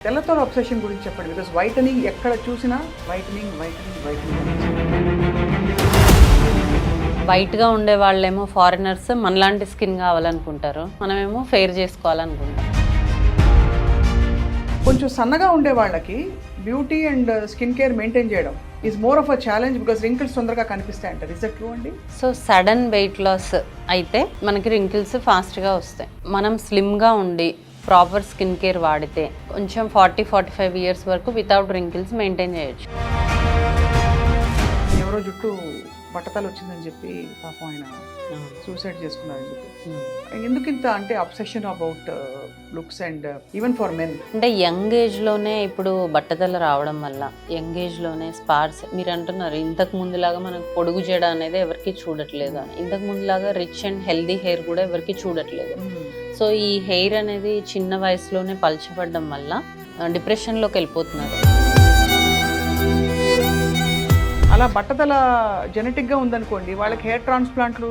తెల్లతోల obsession గురించి చెప్పండి. Because whitening ఎక్కడ చూసినా వైటనింగ్ వైటనింగ్ వైటనింగ్. వైట్గా ఉండే వాళ్ళేమో ఫారినర్స్ మనలాంటి స్కిన్ కావాలనుకుంటారు, మనమేమో ఫెయిర్ చేసుకోవాలనుకుంటాం. కొంచెం సన్నగా ఉండే వాళ్ళకి beauty and skin care maintain చేయడం is more of a challenge because wrinkles తొందరగా కనిపిస్తాయి అంటారు. ఇస్ దట్ ట్రూ అండి? సో సడన్ వెయిట్ లాస్ అయితే మనకి రింకిల్స్ ఫాస్ట్గా వస్తాయి. మనం స్లిమ్గా ఉండి ప్రాపర్ స్కిన్ కేర్ వాడితే కొంచెం 40-45 ఇయర్స్ వరకు వితౌట్ రింకిల్స్ మెయింటైన్ చేయొచ్చు. ఎవరో జుట్టు బట్టతలు వచ్చిందని చెప్పి పాపం ఆయన సూసైడ్ చేసుకున్నారని చెప్పి. ఎందుకు ఇంత అంటే obsession about looks and even for men? అంటే యంగ్ ఏజ్లోనే ఇప్పుడు బట్టతల రావడం వల్ల యంగ్ ఏజ్లోనే స్పార్స్ మీరు అంటున్నారు ఇంతకు ముందులాగా మనకు పొడుగు జడ అనేది ఎవరికి చూడట్లేదు అని. ఇంతకు ముందులాగా రిచ్ అండ్ హెల్దీ హెయిర్ కూడా ఎవరికి చూడట్లేదు. సో ఈ హెయిర్ అనేది చిన్న వయసులోనే పలచబడడం వల్ల డిప్రెషన్లోకి వెళ్ళిపోతున్నారు. అలా బట్టతల జెనెటిక్గా ఉందనుకోండి, వాళ్ళకి హెయిర్ ట్రాన్స్ప్లాంట్లు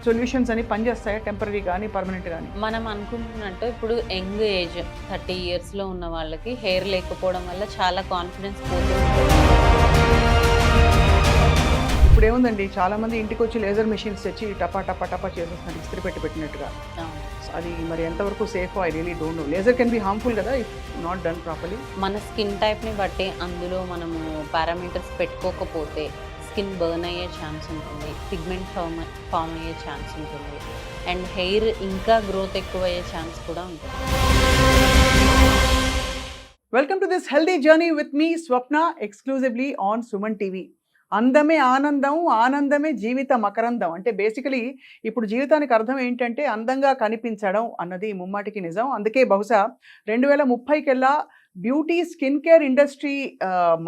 సొల్యూషన్స్ అని పనిచేస్తాయా? టెంపరీ కానీ పర్మనెంట్ కానీ? మనం అనుకుంటున్నట్టు ఇప్పుడు యంగ్ ఏజ్ 30 ఇయర్స్లో ఉన్న వాళ్ళకి హెయిర్ లేకపోవడం వల్ల చాలా కాన్ఫిడెన్స్ పోతుంది. ఇప్పుడు ఏముందండి, చాలా మంది ఇంటికి వచ్చి లేజర్ మెషిన్స్ తెచ్చి టపా టపా టపా చేసేస్తున్నారు ఇస్త్రీ పెట్టినట్టుగా. అది మరి ఎంతవరకు safe? I really don't know. Laser can be harmful కదా ఇఫ్ నాట్ డన్ ప్రాపర్లీ. మన స్కిన్ టైప్ని బట్టి అందులో మనము పారామీటర్స్ పెట్టుకోకపోతే స్కిన్ బర్న్ అయ్యే ఛాన్స్ ఉంటుంది, పిగ్మెంట్ ఫామ్ అయ్యే ఛాన్స్ ఉంటుంది, అండ్ హెయిర్ ఇంకా గ్రోత్ ఎక్కువ అయ్యే ఛాన్స్ కూడా ఉంటుంది. Welcome to this healthy journey with me Swapna, exclusively on Suman TV. అందమే ఆనందం, ఆనందమే జీవిత మకరందం. అంటే బేసికలీ ఇప్పుడు జీవితానికి అర్థం ఏంటంటే అందంగా కనిపించడం అన్నది ముమ్మాటికి నిజం. అందుకే బహుశా 2030 కల్లా beauty skin care industry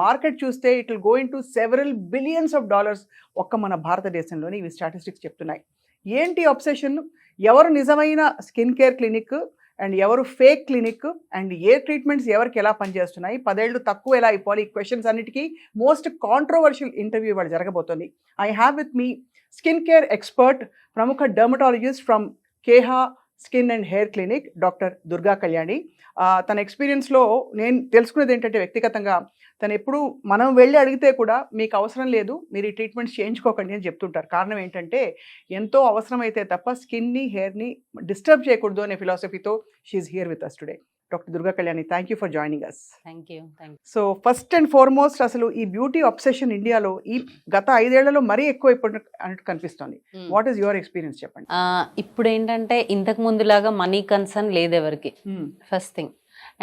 market చూస్తే it will go in to several billions of dollars ఒక్క మన భారతదేశంలోని ఇవి స్టాటిస్టిక్స్ చెప్తున్నాయి. ఏంటి అబ్సెషన్? ఎవరు నిజమైన స్కిన్ కేర్ క్లినిక్ అండ్ ఎవరు fake clinic and A treatments ఎవరికి ఎలా పనిచేస్తున్నాయి, 10 ఏళ్ళు తక్కువ ఎలా అయిపోవాలి, ఈ క్వశ్చన్స్ అన్నిటికీ మోస్ట్ కాంట్రవర్షియల్ ఇంటర్వ్యూ ఇవాళ జరగబోతోంది. I have with me skin care expert, ప్రముఖ dermatologist from Keha skin and hair clinic, doctor Durga Kalyani. తన ఎక్స్పీరియన్స్లో నేను తెలుసుకునేది ఏంటంటే వ్యక్తిగతంగా తను ఎప్పుడు మనం వెళ్ళి అడిగితే కూడా మీకు అవసరం లేదు, మీరు ఈ ట్రీట్మెంట్స్ చేయించుకోకండి అని చెప్తుంటారు. కారణం ఏంటంటే ఎంతో అవసరమైతే తప్ప స్కిన్ని హెయిర్ని డిస్టర్బ్ చేయకూడదు అనే ఫిలాసఫీతో she is here with us today. Doctor Durga Kalyani, thank you for joining us. Thank you. So first and foremost, అసలు ఈ బ్యూటీ అబ్సెషన్ ఇండియాలో ఈ గత 5 ఏళ్లలో మరీ ఎక్కువ అన్నట్టు కనిపిస్తుంది. వాట్ ఈస్ యువర్ ఎక్స్పీరియన్స్ చెప్పండి. ఇప్పుడు ఏంటంటే ఇంతకు ముందులాగా మనీ కన్సర్న్ లేదు ఎవరికి, ఫస్ట్ థింగ్.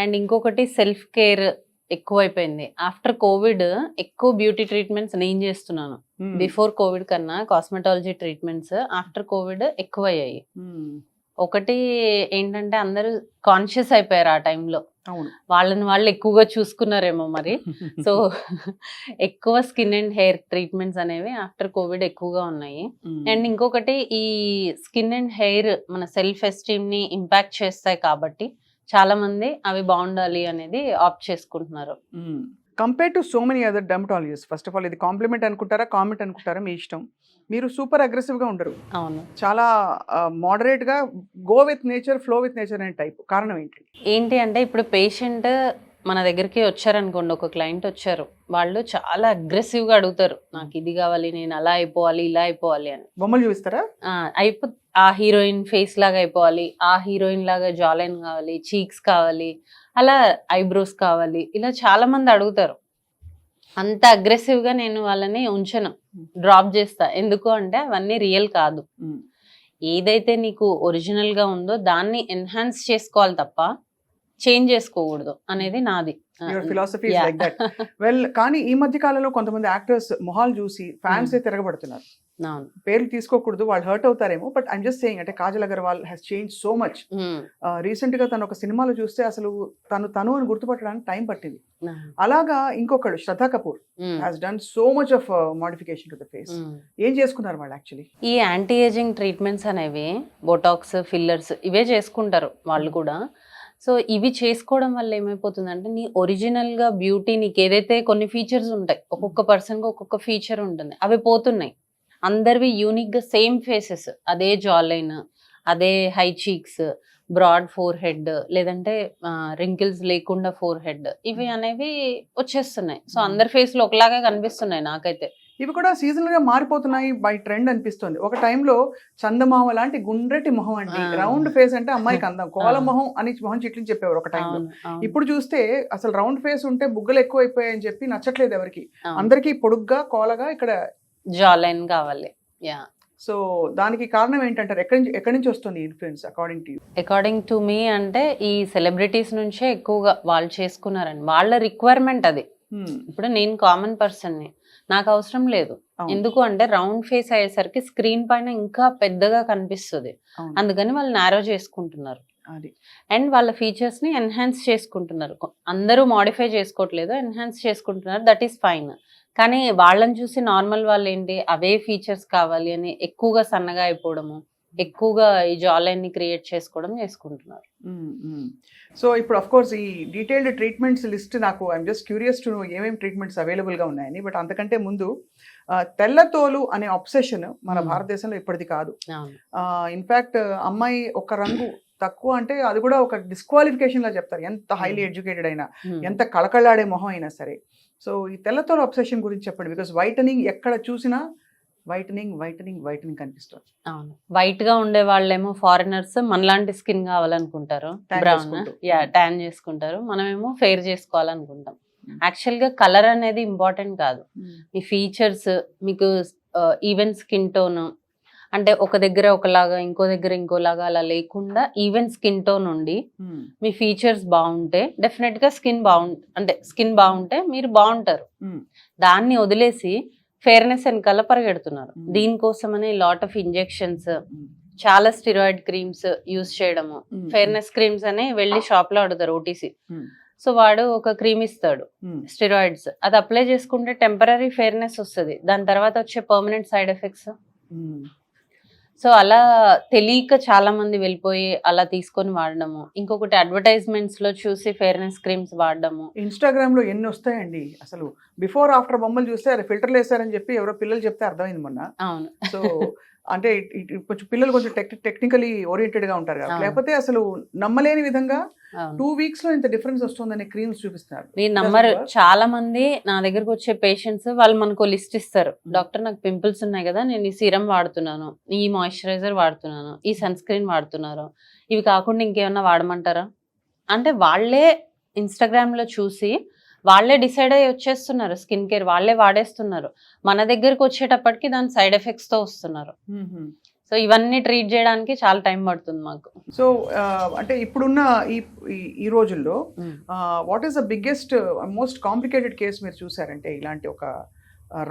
అండ్ ఇంకొకటి సెల్ఫ్ కేర్ ఎక్కువైపోయింది. ఆఫ్టర్ కోవిడ్ ఎక్కువ బ్యూటీ ట్రీట్మెంట్స్ నేను చేస్తున్నాను. బిఫోర్ కోవిడ్ కన్నా కాస్మెటాలజీ ట్రీట్మెంట్స్ ఆఫ్టర్ కోవిడ్ ఎక్కువ అయ్యాయి. ఒకటి ఏంటంటే అందరూ కాన్షియస్ అయిపోయారు ఆ టైంలో, వాళ్ళని వాళ్ళు ఎక్కువగా చూసుకున్నారేమో మరి. సో ఎక్కువ స్కిన్ అండ్ హెయిర్ ట్రీట్మెంట్స్ అనేవి ఆఫ్టర్ కోవిడ్ ఎక్కువగా ఉన్నాయి. అండ్ ఇంకొకటి ఈ స్కిన్ అండ్ హెయిర్ మన సెల్ఫ్ ఎస్టీమ్ ని ఇంపాక్ట్ చేస్తాయి కాబట్టి చాలా మంది అవి బాగుండాలి అనేది ఆప్ట్ చేసుకుంటున్నారు. Compare to so many other dermatologist, first of all ఇది కాంప్లిమెంట్ అనుకుంటారా కామెంట్ అనుకుంటారా మీ ఇష్టం. మీరు సూపర్ అగ్రెసివ్గా ఉండరు, అవును, చాలా మోడరేట్గా go with nature, flow with nature అనే టైప్. కారణం ఏంటి అంటే ఇప్పుడు పేషెంట్ మన దగ్గరికి వచ్చారనుకోండి, ఒక క్లయింట్ వచ్చారు, వాళ్ళు చాలా అగ్రెసివ్గా అడుగుతారు, నాకు ఇది కావాలి, నేను అలా అయిపోవాలి, ఇలా అయిపోవాలి అని. బొమ్మలు చూపిస్తారా? ఆ హీరోయిన్ ఫేస్ లాగా అయిపోవాలి, ఆ హీరోయిన్ లాగా జాలైన్ కావాలి, చీక్స్ కావాలి, అలా ఐబ్రోస్ కావాలి, ఇలా చాలా మంది అడుగుతారు. అంత అగ్రెసివ్గా నేను వాళ్ళని ఉంచను, డ్రాప్ చేస్తా. ఎందుకు అంటే అవన్నీ రియల్ కాదు. ఏదైతే నీకు ఒరిజినల్గా ఉందో దాన్ని ఎన్హాన్స్ చేసుకోవాలి తప్ప చేంజ్ చేసుకోకూడదు అనేది నాది ఫిలాసఫీ. వెల్, కానీ ఈ మధ్య కాలంలో కొంతమంది యాక్టర్స్ మొహాలు చూసి ఫ్యాన్స్ తిరగబడుతున్నారు. పేర్లు తీసుకోకూడదు, వాళ్ళు హర్ట్ అవుతారేమో, బట్ ఐమ్ జస్ట్ సేయింగ్. అంటే Kajal Aggarwal has change so much. Recent గా తను ఒక సినిమాలో చూస్తే అసలు తను అని గుర్తుపట్టడానికి టైం పట్టింది. అలాగా ఇంకొకడు Shraddha Kapoor has done so much of modification to the face. ఏం చేసుకున్నారు వాళ్ళు యాక్చువల్లీ? ఈ యాంటీ ఏజింగ్ ట్రీట్మెంట్స్ అనేవి బొటాక్స్, ఫిల్లర్స్ ఇవే చేసుకుంటారు వాళ్ళు కూడా. సో ఇవి చేసుకోవడం వల్ల ఏమైపోతుందంటే నీ ఒరిజినల్గా బ్యూటీ, నీకు ఏదైతే కొన్ని ఫీచర్స్ ఉంటాయి, ఒక్కొక్క పర్సన్కి ఒక్కొక్క ఫీచర్ ఉంటుంది, అవి పోతున్నాయి. అందరివి యూనిక్గా సేమ్ ఫేసెస్, అదే జాలైన్, అదే high cheeks, broad forehead, లేదంటే రింకిల్స్ లేకుండా ఫోర్ హెడ్, ఇవి అనేవి వచ్చేస్తున్నాయి. సో అందరి ఫేస్ లో ఒకలాగే కనిపిస్తున్నాయి నాకైతే. ఇవి కూడా సీజనల్ గా మారిపోతున్నాయి బై ట్రెండ్ అనిపిస్తుంది. ఒక టైంలో చందమామ లాంటి గుండ్రటి మొహం అండి, రౌండ్ ఫేస్ అంటే అమ్మాయికి అందం, కోల మొహం అని మొహం చిట్లిని చెప్పేవారు ఒక టైంలో. ఇప్పుడు చూస్తే అసలు రౌండ్ ఫేస్ ఉంటే బుగ్గలు ఎక్కువ అయిపోయాయని చెప్పి నచ్చట్లేదు ఎవరికి, అందరికి పొడుగ్గా కోలగా ఇక్కడ జా లైన్ కావాలి. యా, సో దానికి కారణం ఏంటంటారు? ఎక్కడి నుంచి వస్తుంది influence according to you? According to మీ అంటే ఈ సెలబ్రిటీస్ నుంచే ఎక్కువగా వాళ్ళు చేసుకున్నారండి, వాళ్ళ రిక్వైర్మెంట్ అది. ఇప్పుడు నేను కామన్ పర్సన్ని, నాకు అవసరం లేదు. ఎందుకు అంటే రౌండ్ ఫేస్ అయ్యేసరికి స్క్రీన్ పైన ఇంకా పెద్దగా కనిపిస్తుంది, అందుకని వాళ్ళు నారో చేసుకుంటున్నారు. అండ్ వాళ్ళ ఫీచర్స్ ని ఎన్హాన్స్ చేసుకుంటున్నారు. అందరూ మాడిఫై చేసుకోవట్లేదు, ఎన్హాన్స్ చేసుకుంటున్నారు, దట్ ఈస్ ఫైన్. కానీ వాళ్ళని చూసి నార్మల్ వాళ్ళు ఏంటి, అవే ఫీచర్స్ కావాలి అని ఎక్కువగా సన్నగా అయిపోవడము, ఎక్కువగా ఈ జా లైన్ ని క్రియేట్ చేసుకోవడం చేసుకుంటున్నారు. సో ఇప్పుడు అఫ్ కోర్స్ ఈ డీటెయిల్డ్ ట్రీట్మెంట్స్ లిస్ట్ నాకు I'm just curious to know ఏమేమి ట్రీట్మెంట్స్ అవైలబుల్ గా ఉన్నాయని. బట్ అంతకంటే ముందు తెల్లతోలు అనే అబ్సెషన్ మన భారతదేశంలో ఇప్పటిది కాదు. ఇన్ఫాక్ట్ అమ్మాయి ఒక రంగు తక్కువ అంటే అది కూడా ఒక డిస్క్వాలిఫికేషన్ లా చెప్తారు, ఎంత హైలీ ఎడ్యుకేటెడ్ అయినా, ఎంత కళకళలాడే మొహం అయినా సరే. సో ఈ తెల్లతోలు అబ్సెషన్ గురించి చెప్పండి, బికాస్ వైటనింగ్ ఎక్కడ చూసినా వైటనింగ్ వైటనింగ్ వైటనింగ్ కనిపిస్తుంది. అవును, వైట్ గా ఉండే వాళ్ళేమో ఫారినర్స్ మనలాంటి స్కిన్ కావాలనుకుంటారు, బ్రౌన్ ట్యాన్ చేసుకుంటారు, మనమేమో ఫెయిర్ చేసుకోవాలనుకుంటాం. యాక్చువల్ గా కలర్ అనేది ఇంపార్టెంట్ కాదు, మీ ఫీచర్స్, మీకు ఈవెన్ స్కిన్ టోన్ అంటే ఒక దగ్గర ఒకలాగా ఇంకో దగ్గర ఇంకోలాగా అలా లేకుండా ఈవెన్ స్కిన్ టోన్ ఉండి మీ ఫీచర్స్ బాగుంటే డెఫినెట్ గా స్కిన్ బాగుంటే మీరు బాగుంటారు. దాన్ని వదిలేసి ఫెయిర్నెస్ వెనకాల పరిగెడుతున్నారు. దీనికోసమని లాట్ ఆఫ్ ఇంజెక్షన్స్, చాలా స్టిరాయిడ్ క్రీమ్స్ యూజ్ చేయడము, ఫెయిర్నెస్ క్రీమ్స్ అని వెళ్ళి షాప్ లో అడుగుతారు ఓటీసీ. సో వాడు ఒక క్రీమ్ ఇస్తాడు స్టిరాయిడ్స్, అది అప్లై చేసుకుంటే టెంపరీ ఫెయిర్నెస్ వస్తుంది, దాని తర్వాత వచ్చే పర్మనెంట్ సైడ్ ఎఫెక్ట్స్. సో అలా తెలియక చాలా మంది వెళ్ళిపోయి అలా తీసుకొని వాడడము. ఇంకొకటి అడ్వర్టైజ్మెంట్స్ లో చూసి ఫెయిర్నెస్ క్రీమ్స్ వాడడము. ఇన్స్టాగ్రామ్ లో ఎన్ని వస్తాయండి అసలు, బిఫోర్ ఆఫ్టర్ బొమ్మలు చూస్తే అది ఫిల్టర్లు వేస్తారని చెప్పి ఎవరో పిల్లలు చెప్తే అర్థమైంది మొన్న. అవును, సో అంటే కొంచెం పిల్లలు కొంచెం టెక్నికలీ ఓరియంటెడ్ గా ఉంటారు కదా, లేకపోతే అసలు నమ్మలేని విధంగా 2 weeks లో ఇంత డిఫరెన్స్ వస్తుందని క్రీమ్స్ చూపిస్తున్నారు. మీ నంబర్ చాలా మంది నా దగ్గరకు వచ్చే పేషెంట్స్ వాళ్ళు మనకు లిస్ట్ ఇస్తారు, డాక్టర్ నాకు పింపుల్స్ ఉన్నాయి కదా, నేను ఈ సీరం వాడుతున్నాను, ఈ మాయిశ్చరైజర్ వాడుతున్నాను, ఈ సన్ స్క్రీన్ వాడుతున్నాను, ఇవి కాకుండా ఇంకేమన్నా వాడమంటారా అంటే వాళ్ళే ఇన్స్టాగ్రామ్ లో చూసి వాళ్ళే డిసైడ్ అయ్యి వచ్చేస్తున్నారు, స్కిన్ కేర్ వాళ్ళే వాడేస్తున్నారు. మన దగ్గరకు వచ్చేటప్పటికి దాని సైడ్ ఎఫెక్ట్స్ తో వస్తున్నారు. సో ఇవన్నీ ట్రీట్ చేయడానికి చాలా టైం పడుతుంది మాకు. సో అంటే ఇప్పుడున్న ఈ రోజుల్లో what is the biggest most complicated case మీరు చూసారంటే ఇలాంటి ఒక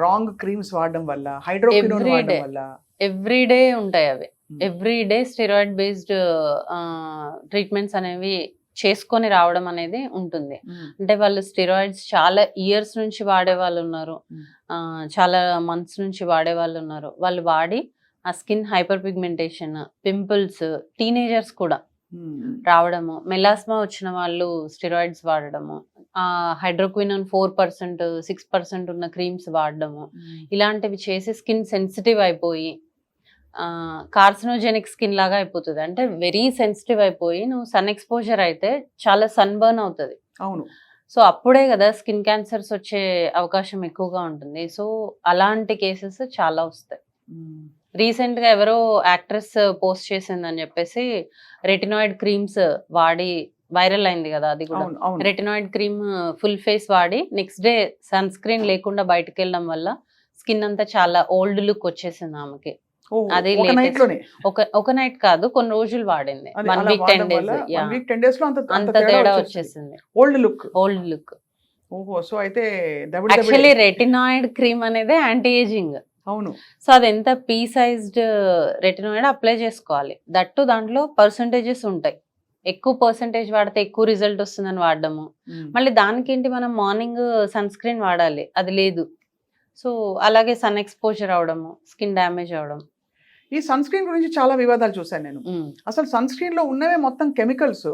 రాంగ్ క్రీమ్స్ వాడడం వల్ల, హైడ్రోక్వినోన్ వాడడం వల్ల? ఎవ్రీడే ఉంటాయి అవి, ఎవ్రీడే స్టెరాయిడ్ బేస్డ్ ట్రీట్మెంట్స్ అనేవి చేసుకొని రావడం అనేది ఉంటుంది. అంటే వాళ్ళు స్టెరాయిడ్స్ చాలా ఇయర్స్ నుంచి వాడే వాళ్ళు ఉన్నారు, చాలా మంత్స్ నుంచి వాడే వాళ్ళు ఉన్నారు. వాళ్ళు వాడి ఆ skin hyper pigmentation, pimples, teenagers కూడా రావడము, మెలాస్మా వచ్చిన వాళ్ళు స్టెరాయిడ్స్ వాడడము, హైడ్రోక్వినోన్ 4%, 6% ఉన్న క్రీమ్స్ వాడడము, ఇలాంటివి చేసి స్కిన్ సెన్సిటివ్ అయిపోయి కార్సినోజెనిక్ స్కిన్ లాగా అయిపోతుంది. అంటే వెరీ సెన్సిటివ్ అయిపోయి నువ్వు సన్ ఎక్స్పోజర్ అయితే చాలా సన్ బర్న్ అవుతుంది. అవును, సో అప్పుడే కదా స్కిన్ క్యాన్సర్స్ వచ్చే అవకాశం ఎక్కువగా ఉంటుంది. సో అలాంటి కేసెస్ చాలా వస్తాయి. రీసెంట్ గా ఎవరో యాక్ట్రెస్ పోస్ట్ చేసిందని చెప్పేసి రెటినాయిడ్ క్రీమ్స్ వాడి వైరల్ అయింది కదా, అది కూడా రెటినాయిడ్ క్రీమ్ ఫుల్ ఫేస్ వాడి నెక్స్ట్ డే సన్ స్క్రీన్ లేకుండా బయటకు వెళ్ళడం వల్ల స్కిన్ అంతా చాలా ఓల్డ్ లుక్ వచ్చేసింది ఆమెకి. అది ఒక నైట్ కాదు, కొన్ని రోజులు వాడింది, 1 week 10 days లో అంత తేడా వచ్చేసింది, ఓల్డ్ లుక్. సో అయితే యాక్చువల్లీ రెటినాయిడ్ క్రీమ్ అనేది యాంటీ ఏజింగ్. అవును, సో అది ఎంత పీ సైజ్డ్ రెటినాయిడ్ అప్లై చేసుకోవాలి, దట్టు దాంట్లో పర్సంటేజెస్ ఉంటాయి, ఎక్కువ పర్సంటేజ్ వాడితే ఎక్కువ రిజల్ట్ వస్తుందని వాడడము. మళ్ళీ దానికేంటి మనం మార్నింగ్ సన్ స్క్రీన్ వాడాలి, అది లేదు. సో అలాగే సన్ ఎక్స్పోజర్ అవడము, స్కిన్ డ్యామేజ్ అవడం. ఈ సన్ స్క్రీన్ గురించి చాలా వివాదాలు చూసాను నేను. అసలు సన్ స్క్రీన్ లో ఉన్నవే మొత్తం కెమికల్స్,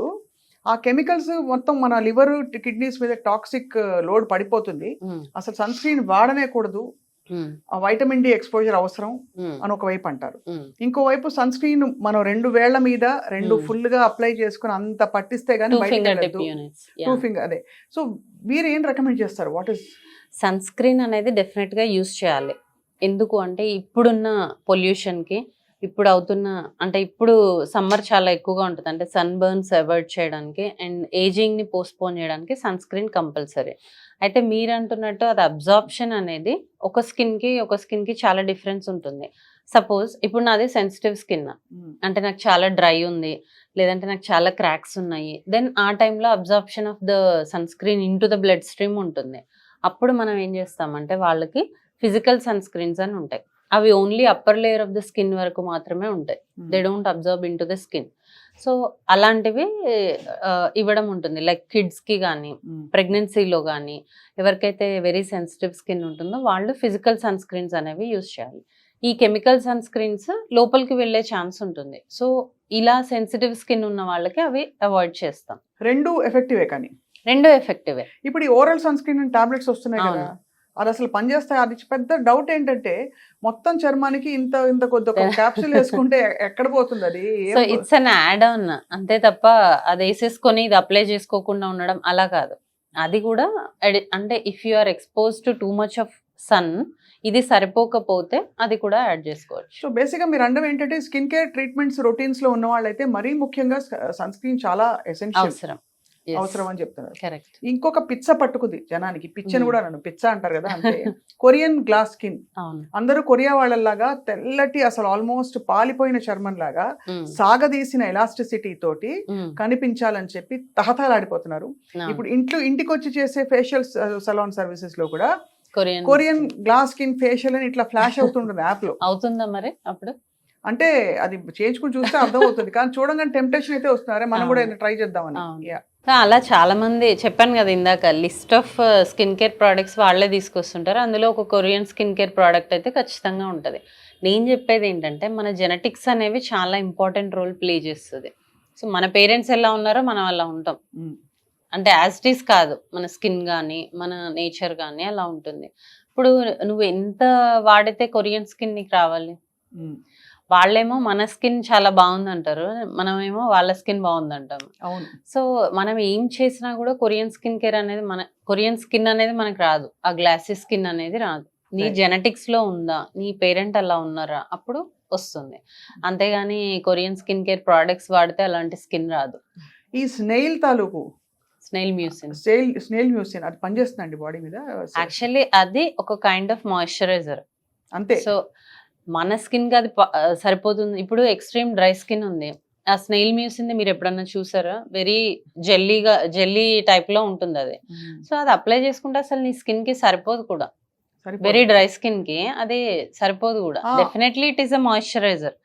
ఆ కెమికల్స్ మొత్తం మన లివర్ కిడ్నీస్ మీద టాక్సిక్ లోడ్ పడిపోతుంది. అసలు సన్ స్క్రీన్ వాడనే కూడదు, వైటమిన్ డి ఎక్స్పోజర్ అవసరం అని ఒకవైపు అంటారు. ఇంకోవైపు సన్ స్క్రీన్ మనం 2 వేళ్ల మీద 2 ఫుల్ గా అప్లై చేసుకుని అంత పట్టిస్తే గానీ టూ ఫింగర్ అదే. సో మీరు ఏం రికమెండ్ చేస్తారు? వాట్ ఇస్ సన్ స్క్రీన్ అనేది డెఫినెట్ గా యూస్ చేయాలి. ఎందుకు అంటే ఇప్పుడున్న పొల్యూషన్ కి, ఇప్పుడు అవుతున్న అంటే ఇప్పుడు సమ్మర్ చాలా ఎక్కువగా ఉంటుంది, అంటే సన్ బర్న్స్ అవాయిడ్ చేయడానికి అండ్ ఏజింగ్ ని పోస్ట్పోన్ చేయడానికి సన్ స్క్రీన్ కంపల్సరీ. అయితే మీరు అంటున్నట్టు అది అబ్జార్ప్షన్ అనేది ఒక స్కిన్ కి చాలా డిఫరెన్స్ ఉంటుంది. సపోజ్ ఇప్పుడు నాది సెన్సిటివ్ స్కిన్, అంటే నాకు చాలా డ్రై ఉంది, లేదంటే నాకు చాలా క్రాక్స్ ఉన్నాయి, దెన్ ఆ టైంలో absorption of the sunscreen into the bloodstream ఉంటుంది. అప్పుడు మనం ఏం చేస్తామంటే వాళ్ళకి ఫిజికల్ సన్ స్క్రీన్స్ అని ఉంటాయి. అవి only upper layer of the skin వరకు మాత్రమే ఉంటాయి. They don't observe in to the skin. So అలాంటివి ఇవ్వడం ఉంటుంది. లైక్ కిడ్స్కి కానీ, ప్రెగ్నెన్సీలో కానీ, ఎవరికైతే వెరీ సెన్సిటివ్ స్కిన్ ఉంటుందో వాళ్ళు ఫిజికల్ సన్ స్క్రీన్స్ అనేవి యూజ్ చేయాలి. ఈ కెమికల్ సన్ స్క్రీన్స్ లోపలికి వెళ్ళే ఛాన్స్ ఉంటుంది. సో ఇలా సెన్సిటివ్ స్కిన్ ఉన్న వాళ్ళకి అవి అవాయిడ్ చేస్తాం. రెండు ఎఫెక్టివే కానీ రెండు ఎఫెక్టివే. ఇప్పుడు ఈ ఓరల్ సన్ స్క్రీన్ టాబ్లెట్స్ వస్తున్నాయి కదా, అది అసలు పనిచేస్తాయి? అది పెద్ద డౌట్ ఏంటంటే మొత్తం చర్మానికి ఇంత ఇంత కొద్ది ఒక క్యాప్సూల్ వేసుకుంటే ఎక్కడ పోతుంది అది? So it's an add on అంతే తప్ప అది వేసేసుకొని ఇది అప్లై చేసుకోకుండా ఉండడం అలా కాదు. అది కూడా అంటే if you are expose to too much of sun, ఇది సరిపోకపోతే అది కూడా యాడ్ చేసుకోవచ్చు. సో బేసిక్గా మీరు అనడం ఏంటంటే స్కిన్ కేర్ ట్రీట్మెంట్స్ రొటీన్స్ లో ఉన్న వాళ్ళైతే మరీ ముఖ్యంగా సన్ స్క్రీన్ చాలా ఎసెన్షియల్ అవసరం అని చెప్తున్నారు. కరెక్ట్. ఇంకొక పిచ్చ పట్టుకుంది జనానికి, పిచ్చని కూడా నన్ను పిచ్చ అంటారు కదా, అంటే కొరియన్ గ్లాస్ స్కిన్. అందరూ కొరియా వాళ్ళలాగా తెల్లటి అసలు ఆల్మోస్ట్ పాలిపోయిన చర్మం లాగా సాగదీసిన ఎలాస్టిసిటీ తోటి కనిపించాలని చెప్పి తహతలాడిపోతున్నారు. ఇప్పుడు ఇంటికి వచ్చి చేసే ఫేషియల్ సలాన్ సర్వీసెస్ లో కూడా కొరియన్ గ్లాస్ స్కిన్ ఫేషియల్ అని ఇట్లా ఫ్లాష్ అవుతుంటుంది యాప్ లో. అవుతుందా మరి? అప్పుడు అంటే అది చేయించుకుని చూస్తే అర్థం అవుతుంది, కానీ చూడగానే టెంప్టేషన్ అయితే వస్తున్నారే మనం కూడా ట్రై చేద్దామని. అలా చాలా మంది చెప్పాను కదా ఇందాక, list of skin care products వాళ్ళే తీసుకొస్తుంటారు. అందులో ఒక కొరియన్ స్కిన్ కేర్ ప్రోడక్ట్ అయితే ఖచ్చితంగా ఉంటుంది. నేను చెప్పేది ఏంటంటే మన జెనెటిక్స్ అనేవి చాలా ఇంపార్టెంట్ రోల్ ప్లే చేస్తుంది. సో మన పేరెంట్స్ ఎలా ఉన్నారో మనం అలా ఉంటాం. అంటే యాజ్ ఇట్ ఈస్ కాదు, మన స్కిన్ కానీ మన నేచర్ కానీ అలా ఉంటుంది. ఇప్పుడు నువ్వు ఎంత వాడితే కొరియన్ స్కిన్ నీకు రావాలి? వాళ్ళేమో మన స్కిన్ చాలా బాగుంది అంటారు, మనమేమో వాళ్ళ స్కిన్ బాగుంది అంటాము. సో మనం ఏం చేసినా కూడా కొరియన్ స్కిన్ కేర్ అనేది కొరియన్ స్కిన్ అనేది మనకు రాదు, ఆ గ్లాసీ స్కిన్ అనేది రాదు. నీ జెనెటిక్స్ లో ఉందా, నీ పేరెంట్ అలా ఉన్నారా, అప్పుడు వస్తుంది. అంతేగాని కొరియన్ స్కిన్ కేర్ ప్రోడక్ట్స్ వాడితే అలాంటి స్కిన్ రాదు. ఈ స్నేల్ తాలూకు స్నేల్ మ్యూసిన్ అది పనిచేస్తుందండి బాడీ మీద? యాక్చువల్లీ అది ఒక కైండ్ ఆఫ్ మాయిశ్చరైజర్ అంతే. సో మన స్కిన్ కి అది సరిపోతుంది. ఇప్పుడు ఎక్స్ట్రీమ్ డ్రై స్కిన్ ఉంది, ఆ స్నేల్ మ్యూసిన్ మీరు ఎప్పుడన్నా చూసారా? వెరీ జెల్లీ టైప్ లో ఉంటుంది అది. సో అది అప్లై చేసుకుంటే అసలు నీ స్కిన్ కి సరిపోదు కూడా. వెరీ డ్రై స్కిన్ కి అది సరిపోదు కూడా. Definitely it is a moisturiser,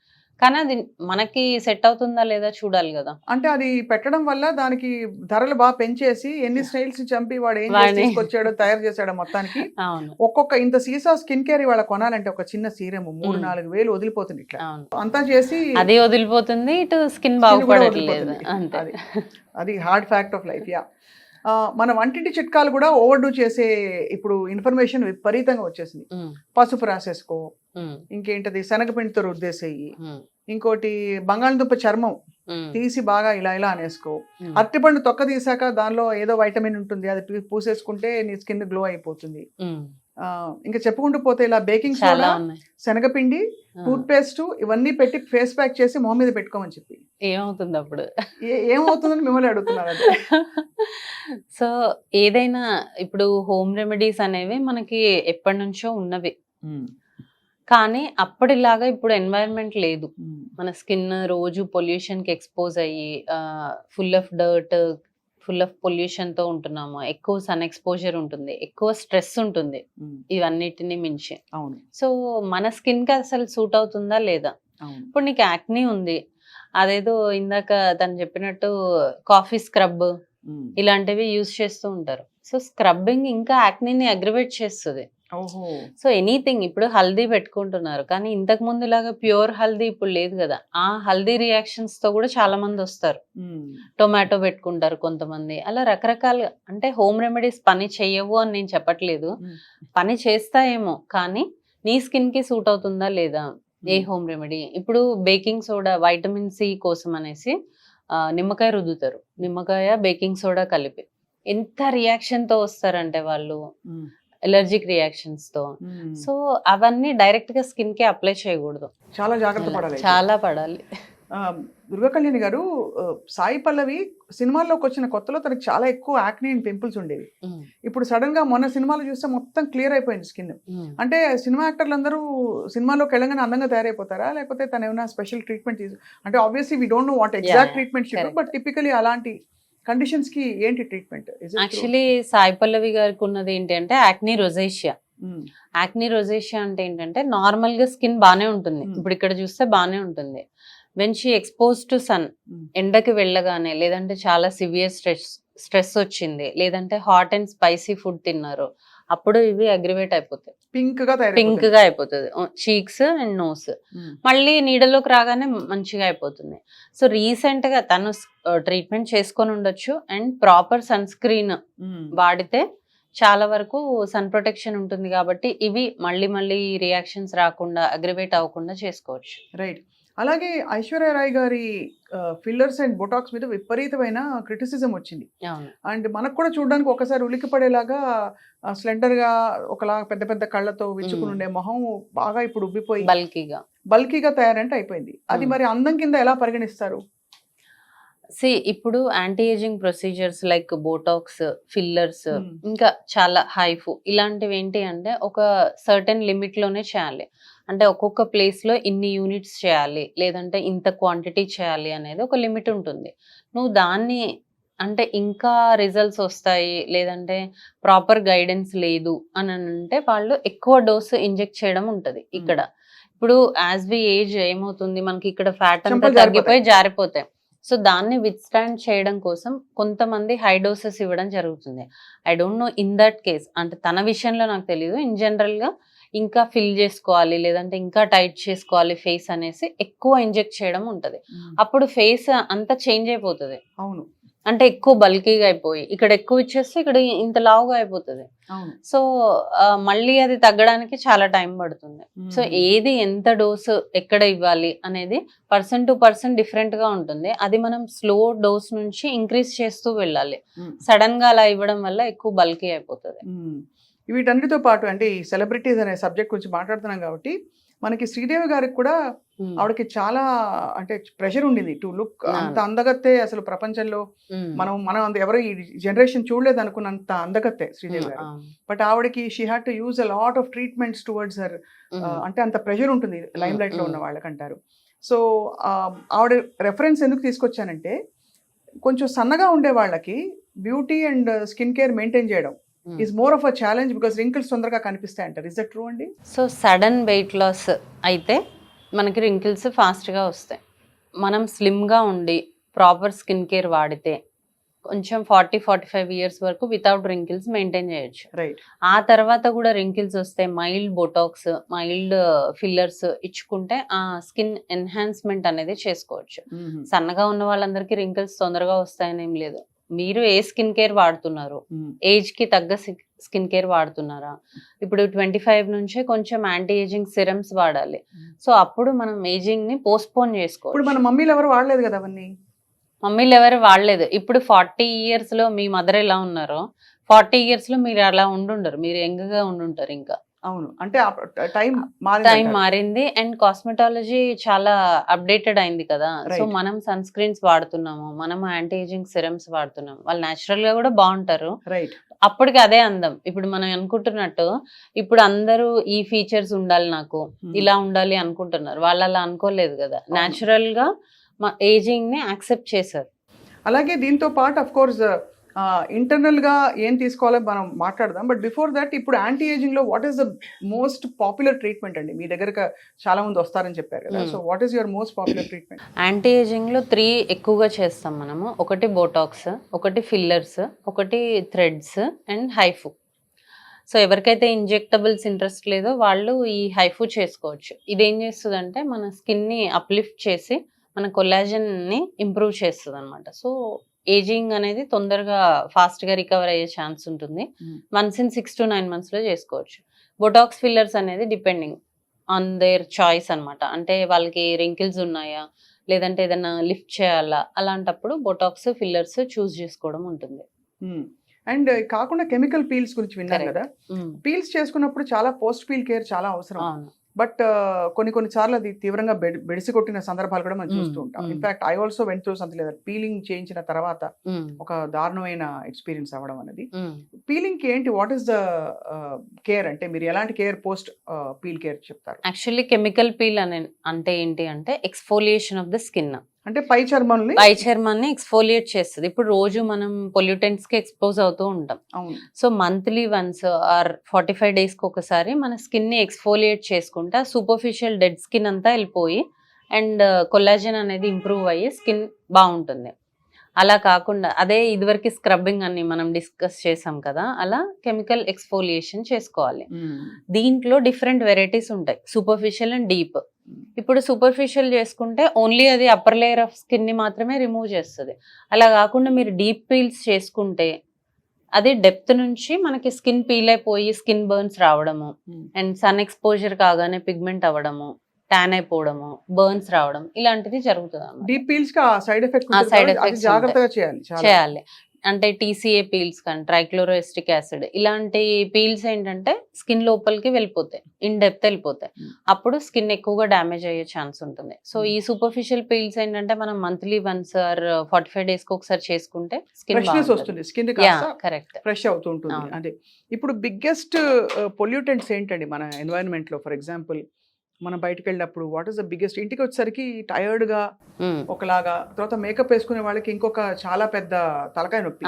కానీ అది మనకి సెట్ అవుతుందా లేదా చూడాలి కదా. అంటే అది పెట్టడం వల్ల దానికి ధరలు బాగా పెంచేసి ఎన్ని స్టైల్స్ చంపి వాడు ఏం తీసుకొచ్చాడో తయారు చేశాడో మొత్తానికి. ఒక్కొక్క ఇంత సీసా స్కిన్ కేర్ వాళ్ళ కొనాలంటే ఒక చిన్న సీరం 3-4 వేలు వదిలిపోతుంది. ఇట్లా అంతా చేసి అది వదిలిపోతుంది, ఇటు స్కిన్ బాగుపడట్లేదు. అది హార్డ్ ఫ్యాక్ట్ ఆఫ్ లైఫ్. మన వంటింటి చిట్కాలు కూడా ఓవర్ డూ చేసే ఇప్పుడు ఇన్ఫర్మేషన్ విపరీతంగా వచ్చేసింది. పసుపు రాసేసుకో, ఇంకేంటది శనగపిండితో రుద్దేసేయి, ఇంకోటి బంగాళదుంప చర్మం తీసి బాగా ఇలా ఇలా అనేసుకో, అరటిపండు తొక్క తీసాక దానిలో ఏదో వైటమిన్ ఉంటుంది, అది పూసేసుకుంటే నీ స్కిన్ గ్లో అయిపోతుంది. ఇంకా చెప్పుకుంటూ పోతే ఇలా బేకింగ్ సోడా, శనగపిండి, టూత్ పేస్ట్ ఇవన్నీ పెట్టి ఫేస్ ప్యాక్ చేసి మొహం మీద పెట్టుకోమని చెప్పి ఏమవుతుంది అప్పుడు? ఏమవుతుందని మిమ్మల్ని అడుగుతున్నారు. సో ఏదైనా ఇప్పుడు హోమ్ రెమెడీస్ అనేవి మనకి ఎప్పటి నుంచో ఉన్నవి, కానీ అప్పటిలాగా ఇప్పుడు ఎన్వైరన్మెంట్ లేదు. మన స్కిన్ రోజు పొల్యూషన్ కి ఎక్స్పోజ్ అయ్యి full of dirt, full of pollution తో ఉంటున్నాము. ఎక్కువ సన్ ఎక్స్పోజర్ ఉంటుంది, ఎక్కువ స్ట్రెస్ ఉంటుంది, ఇవన్నిటిని మించి. సో మన స్కిన్ కి అసలు సూట్ అవుతుందా లేదా? ఇప్పుడు నీకు యాక్నీ ఉంది, అదేదో ఇందాక తను చెప్పినట్టు కాఫీ స్క్రబ్ ఇలాంటివి యూజ్ చేస్తూ ఉంటారు. సో స్క్రబ్బింగ్ ఇంకా యాక్నీని అగ్రివేట్ చేస్తుంది. ఓహో. సో ఎనీథింగ్ ఇప్పుడు హల్దీ పెట్టుకుంటున్నారు కానీ ఇంతకు ముందులాగా ప్యూర్ హల్దీ ఇప్పుడు లేదు కదా. ఆ హల్దీ రియాక్షన్స్ తో కూడా చాలా మంది వస్తారు. టొమాటో పెట్టుకుంటారు కొంతమంది, అలా రకరకాలుగా. అంటే హోమ్ రెమెడీస్ పని చెయ్యవు అని నేను చెప్పట్లేదు, పని చేస్తాయేమో, కానీ నీ స్కిన్ కి సూట్ అవుతుందా లేదా ఏ హోమ్ రెమెడీ. ఇప్పుడు బేకింగ్ సోడా వైటమిన్ సి కోసం అనేసి నిమ్మకాయ రుద్దుతారు, నిమ్మకాయ బేకింగ్ సోడా కలిపి. ఎంత రియాక్షన్ తో వస్తారంటే వాళ్ళు, ఎలర్జిక్ రియాక్షన్స్ తో. సో అవన్నీ డైరెక్ట్ గా స్కిన్ కి అప్లై చేయకూడదు, చాలా జాగ్రత్త పడాలి. చాలా పడాలి. దుర్గా కళ్యాణి గారు, సాయి పల్లవి సినిమాల్లోకి వచ్చిన కొత్తలో తనకి చాలా ఎక్కువ యాక్నీ అండ్ పింపుల్స్ ఉండేవి. ఇప్పుడు సడన్ గా మొన్న సినిమాలో చూస్తే మొత్తం క్లియర్ అయిపోయింది స్కిన్. అంటే సినిమా యాక్టర్లు అందరూ సినిమాలోకి వెళ్ళగానే అందంగా తయారైపోతారా, లేకపోతే తను ఏమైనా స్పెషల్ ట్రీట్మెంట్ అంటే obviously we don't know what exact treatment should, but typically అలాంటి కండిషన్స్ కి ఏంటి ట్రీట్మెంట్? యాక్చువల్లీ సాయి పల్లవి గారికి ఉన్నది ఏంటంటే యాక్నీ రొజేషియా. యాక్నీ రొజేషియా అంటే ఏంటంటే నార్మల్ గా స్కిన్ బానే ఉంటుంది, ఇప్పుడు ఇక్కడ చూస్తే బానే ఉంటుంది. When she expose to sun, ఎండకి వెళ్ళగానే, లేదంటే చాలా సివియర్ స్ట్రెస్ వచ్చింది, లేదంటే హాట్ అండ్ స్పైసీ ఫుడ్ తిన్నారు, అప్పుడు ఇవి అగ్రివేట్ అయిపోతాయి, పింక్ గా అయిపోతుంది చీక్స్ అండ్ నోస్. మళ్ళీ నీడలోకి రాగానే మంచిగా అయిపోతుంది. సో రీసెంట్ గా తను ట్రీట్మెంట్ చేసుకొని ఉండొచ్చు, అండ్ ప్రాపర్ సన్ స్క్రీన్ వాడితే చాలా వరకు సన్ ప్రొటెక్షన్ ఉంటుంది కాబట్టి ఇవి మళ్ళీ రియాక్షన్స్ రాకుండా, అగ్రివేట్ అవ్వకుండా చేసుకోవచ్చు. రైట్. అలాగే ఐశ్వర్య రాయ్ గారి ఫిల్లర్స్ అండ్ బొటాక్స్ మీద విపరీతమైన క్రిటిసిజం వచ్చింది. అండ్ మనకు కూడా చూడడానికి ఒకసారి ఉలికి పడేలాగా స్లెండర్ గా, ఒకలా పెద్ద పెద్ద కళ్ళతో విచ్చుకుని ఉండే మొహం బాగా ఇప్పుడు ఉబ్బిపోయి బల్కీగా తయారంటే అయిపోయింది. అది మరి అందం కింద ఎలా పరిగణిస్తారు? ఇప్పుడు anti ageing procedures like Botox, fillers, ఇంకా చాలా హైఫు, ఇలాంటివి ఏంటి అంటే ఒక సర్టెన్ లిమిట్ లోనే చేయాలి. అంటే ఒక్కొక్క ప్లేస్ లో ఇన్ని యూనిట్స్ చేయాలి, లేదంటే ఇంత క్వాంటిటీ చేయాలి అనేది ఒక లిమిట్ ఉంటుంది. నువ్వు దాన్ని అంటే ఇంకా రిజల్ట్స్ వస్తాయి, లేదంటే ప్రాపర్ గైడెన్స్ లేదు అని అంటే వాళ్ళు ఎక్కువ డోసు ఇంజెక్ట్ చేయడం ఉంటది. ఇక్కడ ఇప్పుడు యాజ్ వి ఏజ్ ఏమవుతుంది, మనకి ఇక్కడ ఫ్యాట్ అంతా తగ్గిపోయి జారిపోతాయి. సో దాన్ని విత్స్టాండ్ చేయడం కోసం కొంతమంది హై డోసెస్ ఇవ్వడం జరుగుతుంది. I don't know in that case, అంటే తన విషయంలో నాకు తెలియదు. ఇన్ జనరల్ గా ఇంకా ఫిల్ చేసుకోవాలి, లేదంటే ఇంకా టైట్ చేసుకోవాలి ఫేస్ అనేసి ఎక్కువ ఇంజెక్ట్ చేయడం ఉంటది. అప్పుడు ఫేస్ అంతా చేంజ్ అయిపోతుంది. అవును, అంటే ఎక్కువ బల్కీగా అయిపోయి ఇక్కడ ఎక్కువ ఇచ్చేస్తే ఇక్కడ ఇంత లావుగా అయిపోతుంది. సో మళ్ళీ అది తగ్గడానికి చాలా టైం పడుతుంది. సో ఏది ఎంత డోసు ఎక్కడ ఇవ్వాలి అనేది పర్సన్ టు పర్సన్ డిఫరెంట్ గా ఉంటుంది. అది మనం స్లో డోస్ నుంచి ఇంక్రీజ్ చేస్తూ వెళ్ళాలి. సడన్ గా అలా ఇవ్వడం వల్ల ఎక్కువ బల్కీ అయిపోతుంది. వీటన్నిటితో పాటు అంటే ఈ సెలబ్రిటీస్ అనే సబ్జెక్ట్ గురించి మాట్లాడుతున్నాం కాబట్టి మనకి శ్రీదేవి గారికి కూడా ఆవిడకి చాలా అంటే ప్రెషర్ ఉండింది టు లుక్. అంత అందగత్తే అసలు ప్రపంచంలో మనం ఎవరు ఈ జనరేషన్ చూడలేదు అనుకున్నంత అందగత్తే శ్రీదేవి గారు. బట్ ఆవిడకి she had to use a lot of treatments towards her. అంటే అంత ప్రెషర్ ఉంటుంది లైమ్ లైట్ లో ఉన్న వాళ్ళకంటారు. సో ఆవిడ రెఫరెన్స్ ఎందుకు తీసుకొచ్చానంటే, కొంచెం సన్నగా ఉండే వాళ్ళకి beauty and skin care maintain చేయడం is more of a challenge because wrinkles తొందరగా కనిపిస్తాయి అంటారు. ఇస్ దట్ ట్రూ అండి? సో సడన్ వెయిట్ లాస్ అయితే మనకి రింకిల్స్ ఫాస్ట్గా వస్తాయి. మనం స్లిమ్గా ఉండి ప్రాపర్ స్కిన్ కేర్ వాడితే కొంచెం 40-45 ఇయర్స్ వరకు వితౌట్ రింకిల్స్ మెయింటైన్ చేయొచ్చు. రైట్. ఆ తర్వాత కూడా రింకిల్స్ వస్తే మైల్డ్ బొటాక్స్, మైల్డ్ ఫిల్లర్స్ ఇచ్చుకుంటే ఆ స్కిన్ ఎన్హాన్స్మెంట్ అనేది చేసుకోవచ్చు. సన్నగా ఉన్న వాళ్ళందరికీ రింకిల్స్ తొందరగా వస్తాయని ఏం లేదు. మీరు ఏ స్కిన్ కేర్ వాడుతున్నారు, ఏజ్ కి తగ్గ స్కిన్ కేర్ వాడుతున్నారా? ఇప్పుడు 25 నుంచే కొంచెం యాంటీ ఏజింగ్ సిరమ్స్ వాడాలి. సో అప్పుడు మనం ఏజింగ్ ని పోస్ట్పోన్ చేసుకోవాలి. ఇప్పుడు మన మమ్మీలు ఎవరు వాడలేదు కదా అవన్నీ. మమ్మీలు ఎవరు వాడలేదు. ఇప్పుడు 40 ఇయర్స్ లో మీ మదర్ ఎలా ఉన్నారో 40 ఇయర్స్ లో మీరు అలా ఉండుండరు, మీరు యంగ్ గా ఉండుంటారు ఇంకా. అవును, అంటే టైం మారింది అండ్ కాస్మెటాలజీ చాలా అప్డేటెడ్ అయింది కదా. సో మనం సన్ స్క్రీన్స్ వాడుతున్నాము, మనం యాంటీ ఏజింగ్ సిరమ్స్ వాడుతున్నాము, వాళ్ళు న్యాచురల్ గా కూడా బాగుంటారు. రైట్. అప్పటికి అదే అందం. ఇప్పుడు మనం అనుకుంటున్నట్టు ఇప్పుడు అందరూ ఈ ఫీచర్స్ ఉండాలి, నాకు ఇలా ఉండాలి అనుకుంటున్నారు. వాళ్ళు అలా అనుకోలేదు కదా, న్యాచురల్ గా ఏజింగ్ ని యాక్సెప్ట్ చేశారు. అలాగే దీంతో పాటు అఫ్ కోర్స్ ఇంటర్నల్ గా ఏం తీసుకోవాలో మనం మాట్లాడదాం. బట్ బిఫోర్ దట్, ఇప్పుడు యాంటీ ఏజింగ్ లో what is the most popular treatment అండి? మీ దగ్గర చాలా మంది వస్తారని చెప్పారు కదా, so what is your most popular treatment? Anti ageing లో 3 ఎక్కువగా చేస్తాం మనము. ఒకటి బోటాక్స్, ఒకటి ఫిల్లర్స్, ఒకటి థ్రెడ్స్ అండ్ హైఫు. సో ఎవరికైతే ఇంజెక్టబుల్స్ ఇంట్రెస్ట్ లేదో వాళ్ళు ఈ హైఫు చేసుకోవచ్చు. ఇదేం చేస్తుందంటే మన స్కిన్ని అప్లిఫ్ట్ చేసి మన కొల్లాజన్ని ఇంప్రూవ్ చేస్తుంది అనమాట. సో ఏజింగ్ అనేది తొందరగా ఫాస్ట్గా రికవర్ అయ్యే ఛాన్స్ ఉంటుంది. వన్స్ ఇన్ 6 to 9 months చేసుకోవచ్చు. బొటాక్స్ ఫిల్లర్స్ అనేది డిపెండింగ్ ఆన్ దేర్ చాయిస్ అనమాట. అంటే వాళ్ళకి రింకిల్స్ ఉన్నాయా, లేదంటే ఏదైనా లిఫ్ట్ చేయాలా, అలాంటప్పుడు బొటాక్స్ ఫిల్లర్స్ చూస్ చేసుకోవడం ఉంటుంది. అండ్ కాకుండా కెమికల్ పీల్స్ గురించి విన్నాను Correct. కదా, పీల్స్ చేసుకున్నప్పుడు చాలా పోస్ట్ పీల్ కేర్ చాలా అవసరం. అవును. బట్ కొన్ని సార్లు అది తీవ్రంగా బెడిసి కొట్టిన సందర్భాలు కూడా మనం చూస్తూ ఉంటాం. In fact I also went through something లేదా పీలింగ్ చేయించిన తర్వాత ఒక దారుణమైన ఎక్స్పీరియన్స్ అవ్వడం అనేది. పీలింగ్ కి ఏంటి, వాట్ ఈస్ ద కేర్, అంటే మీరు ఎలాంటి కేర్ పోస్ట్ పీల్ కేర్ చెప్తారు? యాక్చువల్లీ కెమికల్ పీల్ అంటే ఏంటి అంటే ఎక్స్ఫోలియేషన్ ఆఫ్ ద స్కిన్. అంటే పై చర్మాన్ని ఎక్స్ఫోలియేట్ చేస్తుంది. ఇప్పుడు రోజు మనం పొల్యూటెంట్స్ కి ఎక్స్పోజ్ అవుతూ ఉంటాం. అవును. So monthly once or 45 days కి ఒకసారి మన స్కిన్ ని ఎక్స్ఫోలియేట్ చేసుకుంటే సూపర్ఫిషియల్ డెడ్ స్కిన్ అంతా వెళ్ళిపోయి అండ్ కొల్లాజన్ అనేది ఇంప్రూవ్ అయ్యి స్కిన్ బాగుంటుంది. అలా కాకుండా అదే ఇదివరకు స్క్రబ్బింగ్ అని మనం డిస్కస్ చేసాం కదా, అలా కెమికల్ ఎక్స్ఫోలియేషన్ చేసుకోవాలి. దీంట్లో డిఫరెంట్ వెరైటీస్ ఉంటాయి, సూపర్ఫిషియల్ అండ్ డీప్. ఇప్పుడు సూపర్ఫిషియల్ చేసుకుంటే ఓన్లీ అది అప్పర్ లేయర్ ఆఫ్ స్కిన్ ని మాత్రమే రిమూవ్ చేస్తుంది. అలా కాకుండా మీరు డీప్ పీల్స్ చేసుకుంటే అది డెప్త్ నుంచి మనకి స్కిన్ పీల్ అయిపోయి స్కిన్ బర్న్స్ రావడము అండ్ సన్ ఎక్స్పోజర్ కాగానే పిగ్మెంట్ అవ్వడము, ట్యాన్ అయిపోవడము, బర్న్స్ రావడం ఇలాంటిది జరుగుతుంది. డీప్ పీల్స్ కి సైడ్ side ఎఫెక్ట్స్ effects జాగ్రత్తగా చేయాలి. చేయాలి. అంటే TCA పీల్స్ కానీ ట్రైక్లోరోఎస్టిక్ యాసిడ్ ఇలాంటి పీల్స్ ఏంటంటే స్కిన్ లోపలికి వెళ్ళిపోతాయి, ఇన్ డెప్త్ వెళ్ళిపోతాయి. అప్పుడు స్కిన్ ఎక్కువగా డ్యామేజ్ అయ్యే ఛాన్స్ ఉంటుంది. సో ఈ సూపర్ఫిషియల్ పీల్స్ ఏంటంటే మనం మంత్లీ వన్స్ ఆర్ 45 days కి ఒకసారి చేసుకుంటే ఫ్రెష్నెస్ వస్తుంది, స్కిన్ కరెక్ట్ ఫ్రెష్ అవుతూ ఉంటుంది. అంటే ఇప్పుడు బిగ్గెస్ట్ పొల్యూటెంట్స్ ఏంటండి మన ఎన్వైరన్మెంట్ లో? ఫర్ ఎగ్జాంపుల్ మనం బయటకు వెళ్ళినప్పుడు వాట్ ఈస్ ద బిగ్గెస్ట్, ఇంటికి వచ్చేసరికి టైర్డ్ గా ఒకలాగా, తర్వాత మేకప్ వేసుకునే వాళ్ళకి ఇంకొక చాలా పెద్ద తలకాయ నొప్పి,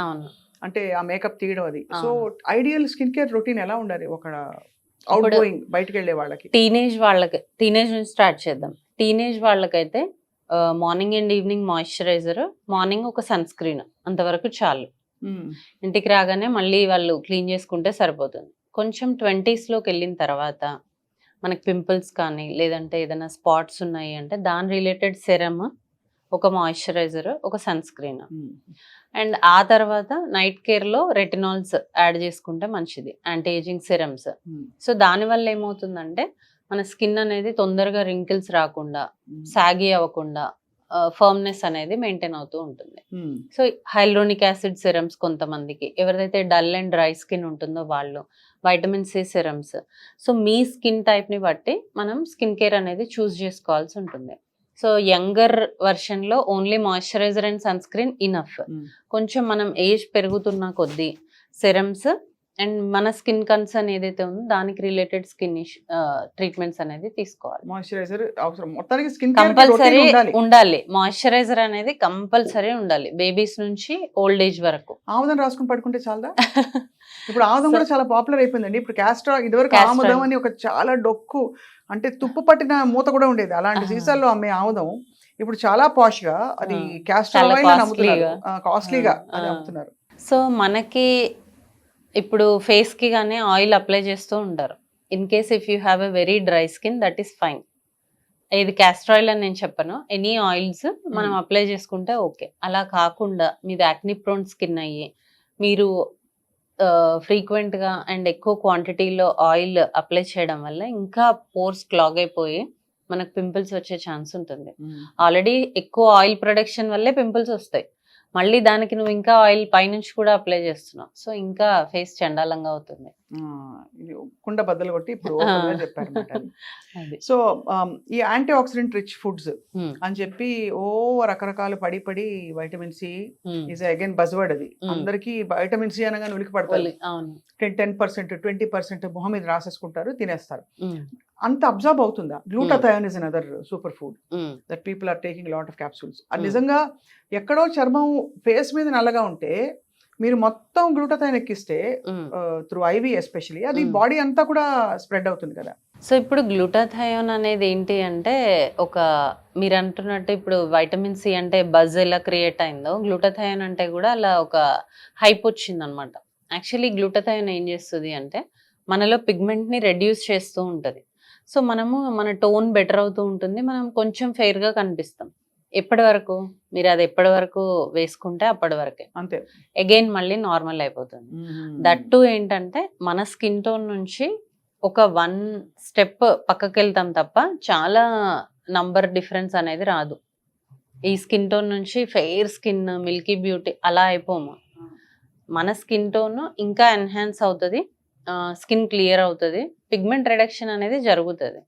అంటే ఆ మేకప్ తీయడం అది. So ideal skin care routine ఎలా ఉండాలి ఒక అవుట్ గోయింగ్ బయటకు వెళ్ళే వాళ్ళకి? టీనేజ్ నుంచి స్టార్ట్ చేద్దాం. టీనేజ్ వాళ్ళకైతే morning and evening moisturiser, morning ఒక సన్ స్క్రీన్, అంతవరకు చాలు. ఇంటికి రాగానే మళ్ళీ వాళ్ళు క్లీన్ చేసుకుంటే సరిపోతుంది. కొంచెం 20s లోకి వెళ్ళిన తర్వాత మనకి పింపుల్స్ కానీ లేదంటే ఏదైనా స్పాట్స్ ఉన్నాయి అంటే దాని రిలేటెడ్ సెరమ్, ఒక మాయిశ్చరైజర్, ఒక సన్ స్క్రీన్. అండ్ ఆ తర్వాత నైట్ కేర్లో రెటినాల్స్ యాడ్ చేసుకుంటే మంచిది, యాంటీ ఏజింగ్ సెరమ్స్. సో దానివల్ల ఏమవుతుందంటే మన స్కిన్ అనేది తొందరగా రింకిల్స్ రాకుండా, సాగి అవ్వకుండా ఫర్మ్నెస్ అనేది మెయింటైన్ అవుతూ ఉంటుంది. సో హైల్రోనిక్ యాసిడ్ సెరమ్స్ కొంతమందికి, ఎవరిదైతే డల్ అండ్ డ్రై స్కిన్ ఉంటుందో వాళ్ళు, వైటమిన్ C సెరమ్స్. సో మీ స్కిన్ టైప్ని బట్టి మనం స్కిన్ కేర్ అనేది చూస్ చేసుకోవాల్సి ఉంటుంది. సో యంగర్ వర్షన్లో only moisturiser and sunscreen enough. కొంచెం మనం ఏజ్ పెరుగుతున్న కొద్దీ సెరమ్స్ అండ్ మన స్కిన్ కన్సర్న్ ఏదైతే ఉందో దానికి రిలేటెడ్ స్కిన్ ట్రీట్మెంట్స్ అనేది తీసుకోవాలి. మాయిశ్చరైజర్ అవసరం, మొత్తానికి స్కిన్ కంపల్సరీ ఉండాలి. మాయిశ్చరైజర్ అనేది కంపల్సరీ ఉండాలి, బేబీస్ నుంచి ఓల్డ్ ఏజ్ వరకు. ఆముదం రాసుకుని పడుకుంటే చాలా. ఇప్పుడు ఆముదం కూడా చాలా పాపులర్ అయిపోయిందండి. ఇప్పుడు క్యాస్టర్, ఇదివరకు ఆముదం అని ఒక చాలా డొక్కు, అంటే తుప్పు పట్టిన మూత కూడా ఉండేది, అలాంటి సీసాల్లో అమ్మే ఆముదం ఇప్పుడు చాలా పాష్ గా అది క్యాస్టర్ ఆయిల్ అని అమ్ముతున్నారు, కాస్ట్లీగా అది అమ్ముతున్నారు. సో మనకి ఇప్పుడు ఫేస్ కి గానీ ఆయిల్ అప్లై చేస్తూ ఉంటారు. In case if you have a very dry skin that is fine. ఇది క్యాస్టర్ ఆయిల్ అని నేను చెప్పను, ఎనీ ఆయిల్స్ మనం అప్లై చేసుకుంటే ఓకే. అలా కాకుండా మీది యాక్ని ప్రోన్ స్కిన్ అయ్యి మీరు ఫ్రీక్వెంట్గా అండ్ ఎక్కువ క్వాంటిటీలో ఆయిల్ అప్లై చేయడం వల్ల ఇంకా పోర్స్ క్లాగ్ అయిపోయి మనకు పింపుల్స్ వచ్చే ఛాన్స్ ఉంటుంది. ఆల్రెడీ ఎక్కువ ఆయిల్ ప్రొడక్షన్ వల్లే పింపుల్స్ వస్తాయి, మళ్ళీ దానికి నువ్వు ఇంకా ఆయిల్ పైనుంచి కూడా అప్లై చేస్తున్నావు. సో ఇంకా ఫేస్ చండాలంగా అవుతుంది. కుండ బద్దలు కొట్టి ఇప్పుడు చెప్పారు. సో ఈ యాంటీ ఆక్సిడెంట్ రిచ్ ఫుడ్స్ అని చెప్పి రకరకాలు పడి vitamin C is again buzzword. అది అందరికి వైటమిన్ C అనగానే ఉలికి పడతారు. 10%, 20% మొహం మీద రాసేసుకుంటారు, తినేస్తారు. అంత అబ్జర్వ్ అవుతుందా? Glutathione is another super food that people are taking lot of capsules. అది నిజంగా ఎక్కడో చర్మం ఫేస్ మీద నల్లగా ఉంటే మీరు మొత్తం గ్లూటాథయోన్ ఎక్కిస్తే త్రూ IV ఎస్పెషల్లీ అది బాడీ అంతా కూడా స్ప్రెడ్ అవుతుంది కదా. సో ఇప్పుడు గ్లూటాథయోన్ అనేది ఏంటి అంటే మీరు అంటున్నట్టు ఇప్పుడు వైటమిన్ C అంటే బజ్ ఎలా క్రియేట్ అయిందో, గ్లూటాథయోన్ అంటే కూడా అలా ఒక హైప్ వచ్చింది అనమాట. యాక్చువల్లీ గ్లూటాథయోన్ ఏం చేస్తుంది అంటే మనలో పిగ్మెంట్ని రెడ్యూస్ చేస్తూ ఉంటుంది. సో మనము మన టోన్ బెటర్ అవుతూ ఉంటుంది, మనం కొంచెం ఫెయిర్గా కనిపిస్తాం. ఎప్పటి వరకు మీరు అది ఎప్పటి వరకు వేసుకుంటే అప్పటి వరకే, అంతే. అగైన్ మళ్ళీ నార్మల్ అయిపోతుంది. దట్ టు ఏంటంటే మన స్కిన్ టోన్ నుంచి ఒక 1 స్టెప్ పక్కకి వెళ్తాం తప్ప చాలా నంబర్ డిఫరెన్స్ అనేది రాదు. ఈ స్కిన్ టోన్ నుంచి ఫెయిర్ స్కిన్, మిల్కీ బ్యూటీ అలా అయిపోము. మన స్కిన్ టోన్ ఇంకా ఎన్హాన్స్ అవుతుంది, స్కిన్ క్లియర్ అవుతుంది, పిగ్మెంట్ రిడక్షన్ అనేది జరుగుతుంది.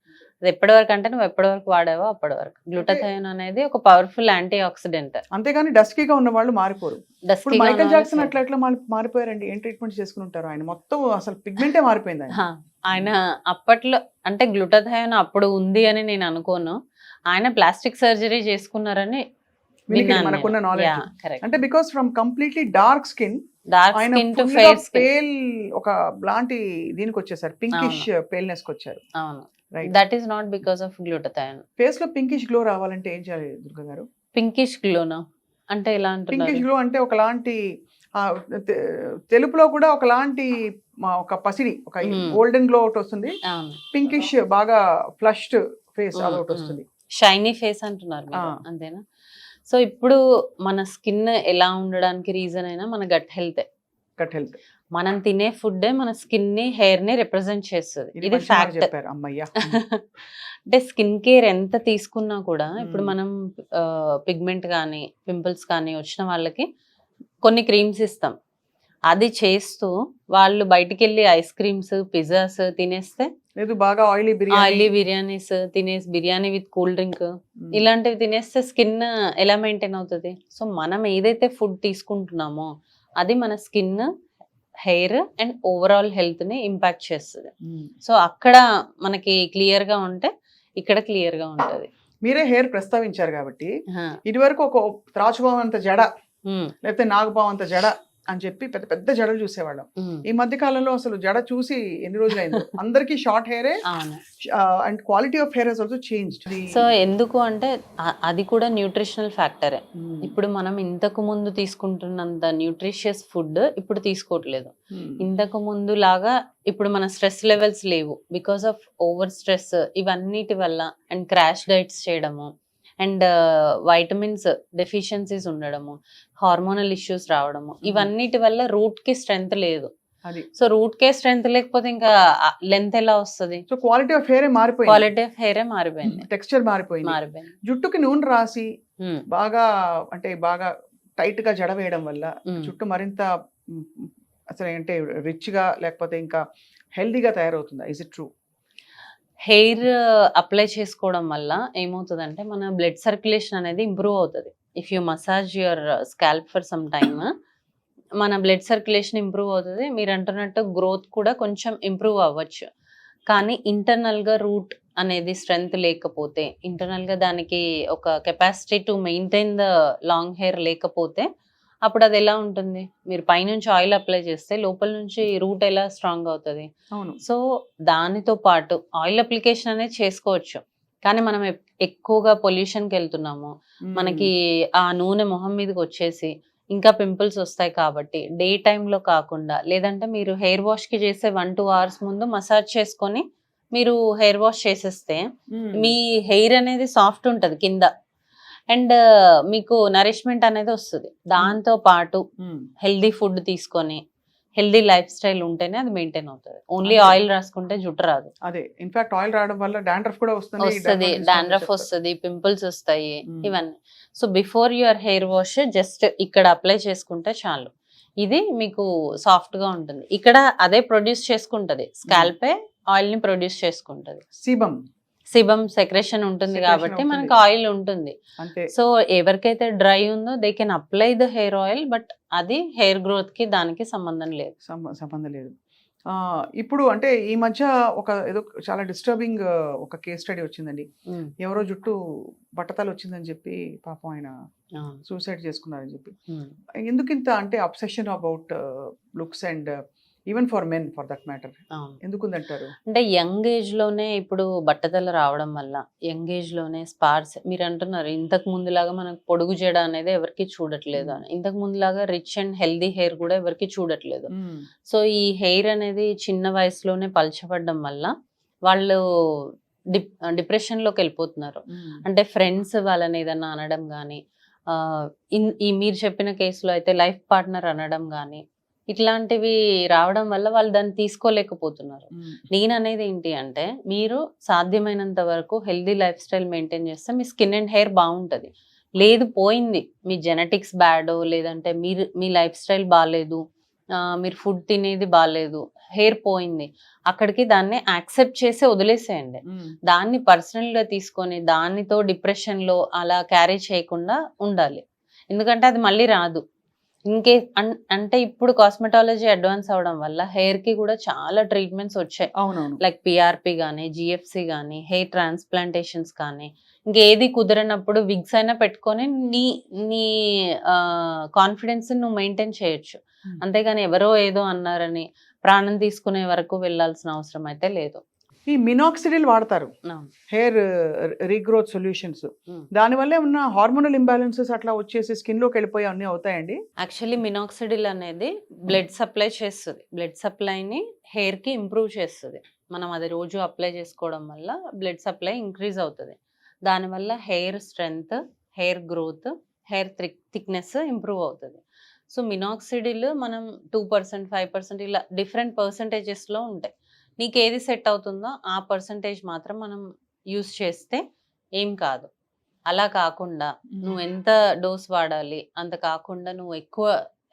అది ఎప్పటి వరకు అంటే నువ్వు ఎప్పటి వరకు వాడావో అప్పటి వరకు. గ్లూటాథయోన్ అనేది ఒక పవర్ఫుల్ యాంటీ ఆక్సిడెంట్. అంతేగాని డస్కీగా ఉన్న వాళ్ళు మారిపోరు. ఇప్పుడు మైకేల్ జాక్సన్ అట్లా ఎట్లా మారిపోయారండి? ఏం ట్రీట్మెంట్ చేసుకుని ఉంటారు ఆయన? మొత్తం అసలు పిగ్మెంటే మారిపోయింది ఆయన. ఆయన అప్పట్లో అంటే గ్లూటాథయోన్ అప్పుడు ఉంది అని నేను అనుకోను. ఆయన ప్లాస్టిక్ సర్జరీ చేసుకున్నారని మనకున్న నాలెడ్జ్. అంటే because from completely dark skin pale ఒక లాంటి దీనికి వచ్చేసారు, పింకిష్ పేల్నెస్ కి వచ్చారు. అవును, that is not because of glutathione. Face లో పింకిష్ గ్లో రావాలంటే ఏం చేయాలి దుర్గా గారు? పింకిష్ గ్లోనా అంటే ఎలా అంటున్నారు? పింకిష్ గ్లో అంటే ఒకలాంటి తెలుపులో కూడా ఒకలాంటి ఒక పసిడి, ఒక గోల్డెన్ గ్లో ఒకటి వస్తుంది, పింకిష్ బాగా ఫ్లష్డ్ ఫేస్ అదొకటి వస్తుంది, షైనీ ఫేస్ అంటున్నారు అంతేనా? సో ఇప్పుడు మన స్కిన్ ఎలా ఉండడానికి రీజన్ అయినా మన గట్ హెల్త్. మనం తినే ఫుడ్ మన స్కిన్ ని, హెయిర్ ని రిప్రజెంట్ చేస్తుంది. ఇది ఫ్యాక్ట్. అంటే స్కిన్ కేర్ ఎంత తీసుకున్నా కూడా ఇప్పుడు మనం పిగ్మెంట్ కానీ పింపుల్స్ కానీ వచ్చిన వాళ్ళకి కొన్ని క్రీమ్స్ ఇస్తాం. అది చేస్తూ వాళ్ళు బయటికి వెళ్ళి ఐస్ క్రీమ్స్, పిజ్జాస్ తినేస్తే, లేదు బాగా ఆయిలీ బిర్యానీస్ తినేసి, బిర్యానీ విత్ కూల్ డ్రింక్ ఇలాంటివి తినేస్తే స్కిన్ ఎలా మెయింటైన్ అవుతుంది? సో మనం ఏదైతే ఫుడ్ తీసుకుంటున్నామో అది మన skin, hair and overall health ని ఇంపాక్ట్ చేస్తుంది. సో అక్కడ మనకి క్లియర్ గా ఉంటే ఇక్కడ క్లియర్ గా ఉంటది. మీరే హెయిర్ ప్రస్తావించారు కాబట్టి, ఇదివరకు ఒక త్రాచుపాము అంత జడ లేకపోతే నాగపాము అంత జడ అని చెప్పి పెద్ద పెద్ద జడలు చూసేవాళ్ళం. ఈ మధ్య కాలంలో అసలు జడ చూసి ఎన్ని రోజులు అయింది, అందరికి షార్ట్ హెయిరే and quality of hair has also changed. So ఎందుకు అంటే అది కూడా న్యూట్రిషనల్ ఫ్యాక్టరే. ఇప్పుడు మనం ఇంతకు ముందు తీసుకుంటున్నంత న్యూట్రిషియస్ ఫుడ్ ఇప్పుడు తీసుకోవట్లేదు. ఇంతకు ముందు లాగా ఇప్పుడు మన స్ట్రెస్ లెవెల్స్ లేవు బికాస్ ఆఫ్ ఓవర్ స్ట్రెస్, ఇవన్నిటి వల్ల, అండ్ క్రాష్ డైట్స్ చేయడము, అండ్ వైటమిన్స్ డెఫిషియన్సీస్ ఉండడము, హార్మోనల్ ఇష్యూస్ రావడము, ఇవన్నిటి వల్ల రూట్ కి స్ట్రెంగ్త్ లేదు. సో రూట్ కే స్ట్రెంగ్త్ లేకపోతే ఇంకా లెంత్ ఎలా వస్తుంది? సో క్వాలిటీ ఆఫ్ హెయిర్ మారిపోయింది, టెక్స్చర్ మారిపోయింది. జుట్టుకి నూనె రాసి బాగా అంటే బాగా టైట్ గా జడ వేయడం వల్ల జుట్టు మరింత అసలు అంటే రిచ్ గా లేకపోతే ఇంకా హెల్దీగా తయారవుతుందా? Is it true? Hair apply చేసుకోవడం వల్ల ఏమవుతుందంటే మన బ్లడ్ సర్క్యులేషన్ అనేది ఇంప్రూవ్ అవుతుంది. If you massage your scalp for some time మన బ్లడ్ సర్క్యులేషన్ ఇంప్రూవ్ అవుతుంది. మీరు అంటున్నట్టు గ్రోత్ కూడా కొంచెం ఇంప్రూవ్ అవ్వచ్చు. కానీ ఇంటర్నల్గా రూట్ అనేది స్ట్రెంగ్త్ లేకపోతే, ఇంటర్నల్గా దానికి ఒక capacity to maintain the long hair లేకపోతే అప్పుడు అది ఎలా ఉంటుంది? మీరు పైనుంచి ఆయిల్ అప్లై చేస్తే లోపల నుంచి రూట్ ఎలా స్ట్రాంగ్ అవుతుంది? సో దానితో పాటు ఆయిల్ అప్లికేషన్ అనేది చేసుకోవచ్చు, కానీ మనం ఎక్కువగా పొల్యూషన్కి వెళ్తున్నాము, మనకి ఆ నూనె మొహం మీదకి వచ్చేసి ఇంకా పింపుల్స్ వస్తాయి. కాబట్టి డే టైంలో కాకుండా, లేదంటే మీరు హెయిర్ వాష్కి చేసే 1-2 hours ముందు మసాజ్ చేసుకొని మీరు హెయిర్ వాష్ చేసేస్తే మీ హెయిర్ అనేది సాఫ్ట్ ఉంటుంది కింద, అండ్ మీకు నరిష్మెంట్ అనేది వస్తుంది. దాంతో పాటు హెల్దీ ఫుడ్ తీసుకొని హెల్దీ లైఫ్ స్టైల్ ఉంటేనే అది మెయింటైన్ అవుతుంది. ఓన్లీ ఆయిల్ రాసుకుంటే జుట్టు రాదు. అదే ఇన్ఫాక్ట్ ఆయిల్ రావడం వల్ల డాండ్రఫ్ కూడా వస్తుంది, డాండ్రఫ్ వస్తుంది, పింపుల్స్ వస్తాయి, ఇవన్నీ. So before your hair wash just ఇక్కడ అప్లై చేసుకుంటే చాలు, ఇది మీకు సాఫ్ట్ గా ఉంటుంది. ఇక్కడ అదే ప్రొడ్యూస్ చేసుకుంటది, స్కాల్పే ఆయిల్ ని ప్రొడ్యూస్ చేసుకుంటది. సిబమ్ సెక్రెషన్ ఉంటుంది కాబట్టి మనకు ఆయిల్ ఉంటుంది. సో ఎవరికైతే డ్రై ఉందో they can apply the hair oil, but అది హెయిర్ గ్రోత్ కి దానికి సంబంధం లేదు. ఇప్పుడు అంటే ఈ మధ్య ఒక ఏదో చాలా డిస్టర్బింగ్ ఒక కేస్ స్టడీ వచ్చిందండి. ఎవరో జుట్టు బట్టతలు వచ్చిందని చెప్పి పాపం ఆయన సూసైడ్ చేసుకున్నారని చెప్పి. ఎందుకు ఇంత అంటే obsession about looks and even for men for that matter. అవును. ఎందుకుందంటారు? అంటే యంగ్ ఏజ్ లోనే ఇప్పుడు బట్టతల రావడం వల్ల యంగ్ ఏజ్ లోనే స్పార్స్ మీరు అంటున్నారు ఇంతకు ముందులాగా మనకు పొడుగు జడ అనేది ఎవరికి చూడట్లేదు అని. ఇంతకు ముందులాగా రిచ్ అండ్ హెల్దీ హెయిర్ కూడా ఎవరికి చూడట్లేదు. సో ఈ హెయిర్ అనేది చిన్న వయసులోనే పలచబడడం వల్ల వాళ్ళు డిప్రెషన్ లోకి వెళ్ళిపోతున్నారు. అంటే ఫ్రెండ్స్ వాళ్ళని ఏదన్నా అనడం కానీ ఈ మీరు చెప్పిన కేసులో అయితే లైఫ్ పార్ట్నర్ అనడం కానీ ఇట్లాంటివి రావడం వల్ల వాళ్ళు దాన్ని తీసుకోలేకపోతున్నారు. నేను అనేది ఏంటి అంటే మీరు సాధ్యమైనంత వరకు హెల్దీ లైఫ్ స్టైల్ మెయింటైన్ చేస్తే మీ స్కిన్ అండ్ హెయిర్ బాగుంటుంది. లేదు పోయింది మీ జెనెటిక్స్ బ్యాడ్ లేదంటే మీ లైఫ్ స్టైల్ బాగాలేదు, మీరు ఫుడ్ తినేది బాగాలేదు, హెయిర్ పోయింది, అక్కడికి దాన్ని యాక్సెప్ట్ చేసి వదిలేసేయండి. దాన్ని పర్సనల్గా తీసుకొని దానితో డిప్రెషన్లో అలా క్యారీ చేయకుండా ఉండాలి. ఎందుకంటే అది మళ్ళీ రాదు. ఇంకే అంటే ఇప్పుడు కాస్మెటాలజీ అడ్వాన్స్ అవడం వల్ల హెయిర్ కి కూడా చాలా ట్రీట్మెంట్స్ వచ్చాయి. లైక్ పిఆర్పి కానీ జిఎఫ్సి కానీ హెయిర్ ట్రాన్స్ప్లాంటేషన్స్ కానీ ఇంకేది కుదరనప్పుడు విగ్స్ అయినా పెట్టుకొని నీ కాన్ఫిడెన్స్ నువ్వు మెయింటైన్ చేయొచ్చు. అంతేగాని ఎవరో ఏదో అన్నారని ప్రాణం తీసుకునే వరకు వెళ్ళాల్సిన అవసరం అయితే లేదు. ఈ మినాక్సిడిల్ వాడతారు హెయిర్ రీగ్రోత్ సొల్యూషన్స్, దానివల్ల ఏమన్నా హార్మోనల్ ఇంబ్యాలెన్సెస్ అట్లా వచ్చేసి స్కిన్ లోకి వెళ్ళిపోయి అన్నీ అవుతాయండి? యాక్చువల్లీ మినాక్సిడిల్ అనేది బ్లడ్ సప్లై చేస్తుంది, బ్లడ్ సప్లైని హెయిర్ కి ఇంప్రూవ్ చేస్తుంది. మనం అది రోజు అప్లై చేసుకోవడం వల్ల బ్లడ్ సప్లై ఇంక్రీజ్ అవుతుంది. దానివల్ల hair strength, hair growth, hair thickness improve అవుతుంది. సో మినాక్సిడిల్ మనం 2%, 5% ఇలా డిఫరెంట్ పర్సంటేజెస్లో ఉంటాయి. నీకు ఏది సెట్ అవుతుందో ఆ పర్సంటేజ్ మాత్రం మనం యూస్ చేస్తే ఏం కాదు. అలా కాకుండా నువ్వు ఎంత డోస్ వాడాలి అంత కాకుండా నువ్వు ఎక్కువ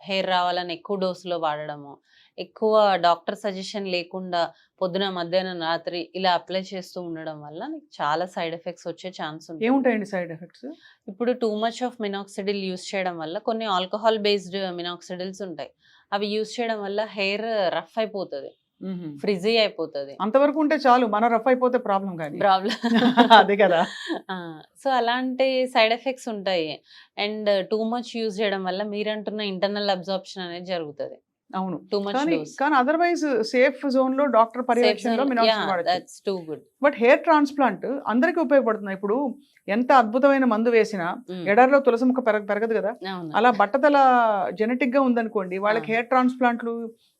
హెయిర్ రావాలని ఎక్కువ డోసులో వాడడము, ఎక్కువ డాక్టర్ సజెషన్ లేకుండా పొద్దున మధ్యాహ్నం రాత్రి ఇలా అప్లై చేస్తూ ఉండడం వల్ల నీకు చాలా సైడ్ ఎఫెక్ట్స్ వచ్చే ఛాన్స్ ఉంది. ఏముంటాయండి సైడ్ ఎఫెక్ట్స్? ఇప్పుడు two much of minoxidil use చేయడం వల్ల కొన్ని ఆల్కహాల్ బేస్డ్ మినాక్సిడిల్స్ ఉంటాయి. అవి యూస్ చేయడం వల్ల హెయిర్ రఫ్ అయిపోతుంది, ఫ్రిజీ అయిపోతుంది. అంతవరకు ఉంటే చాలు, మన రఫ్ అయిపోతే ప్రాబ్లం కానీ అదే కదా. సో అలాంటి సైడ్ ఎఫెక్ట్స్ ఉంటాయి. అండ్ టూ మచ్ యూజ్ చేయడం వల్ల మీరంటున్న ఇంటర్నల్ అబ్జార్ప్షన్ అనేది జరుగుతుంది. అవును, టూ మచ్ కానీ అదర్వైజ్ సేఫ్ జోన్ లో డాక్టర్ పర్యవేక్షణలో బట్ హెయిర్ ట్రాన్స్ప్లాంట్ అందరికీ ఉపయోగపడుతుంది. ఇప్పుడు ఎంత అద్భుతమైన మందు వేసినా ఎడారిలో తులసి ముక్క పెరగదు కదా. అలా బట్టతల జెనెటిక్ గా ఉందనుకోండి, వాళ్ళకి హెయిర్ ట్రాన్స్ప్లాంట్లు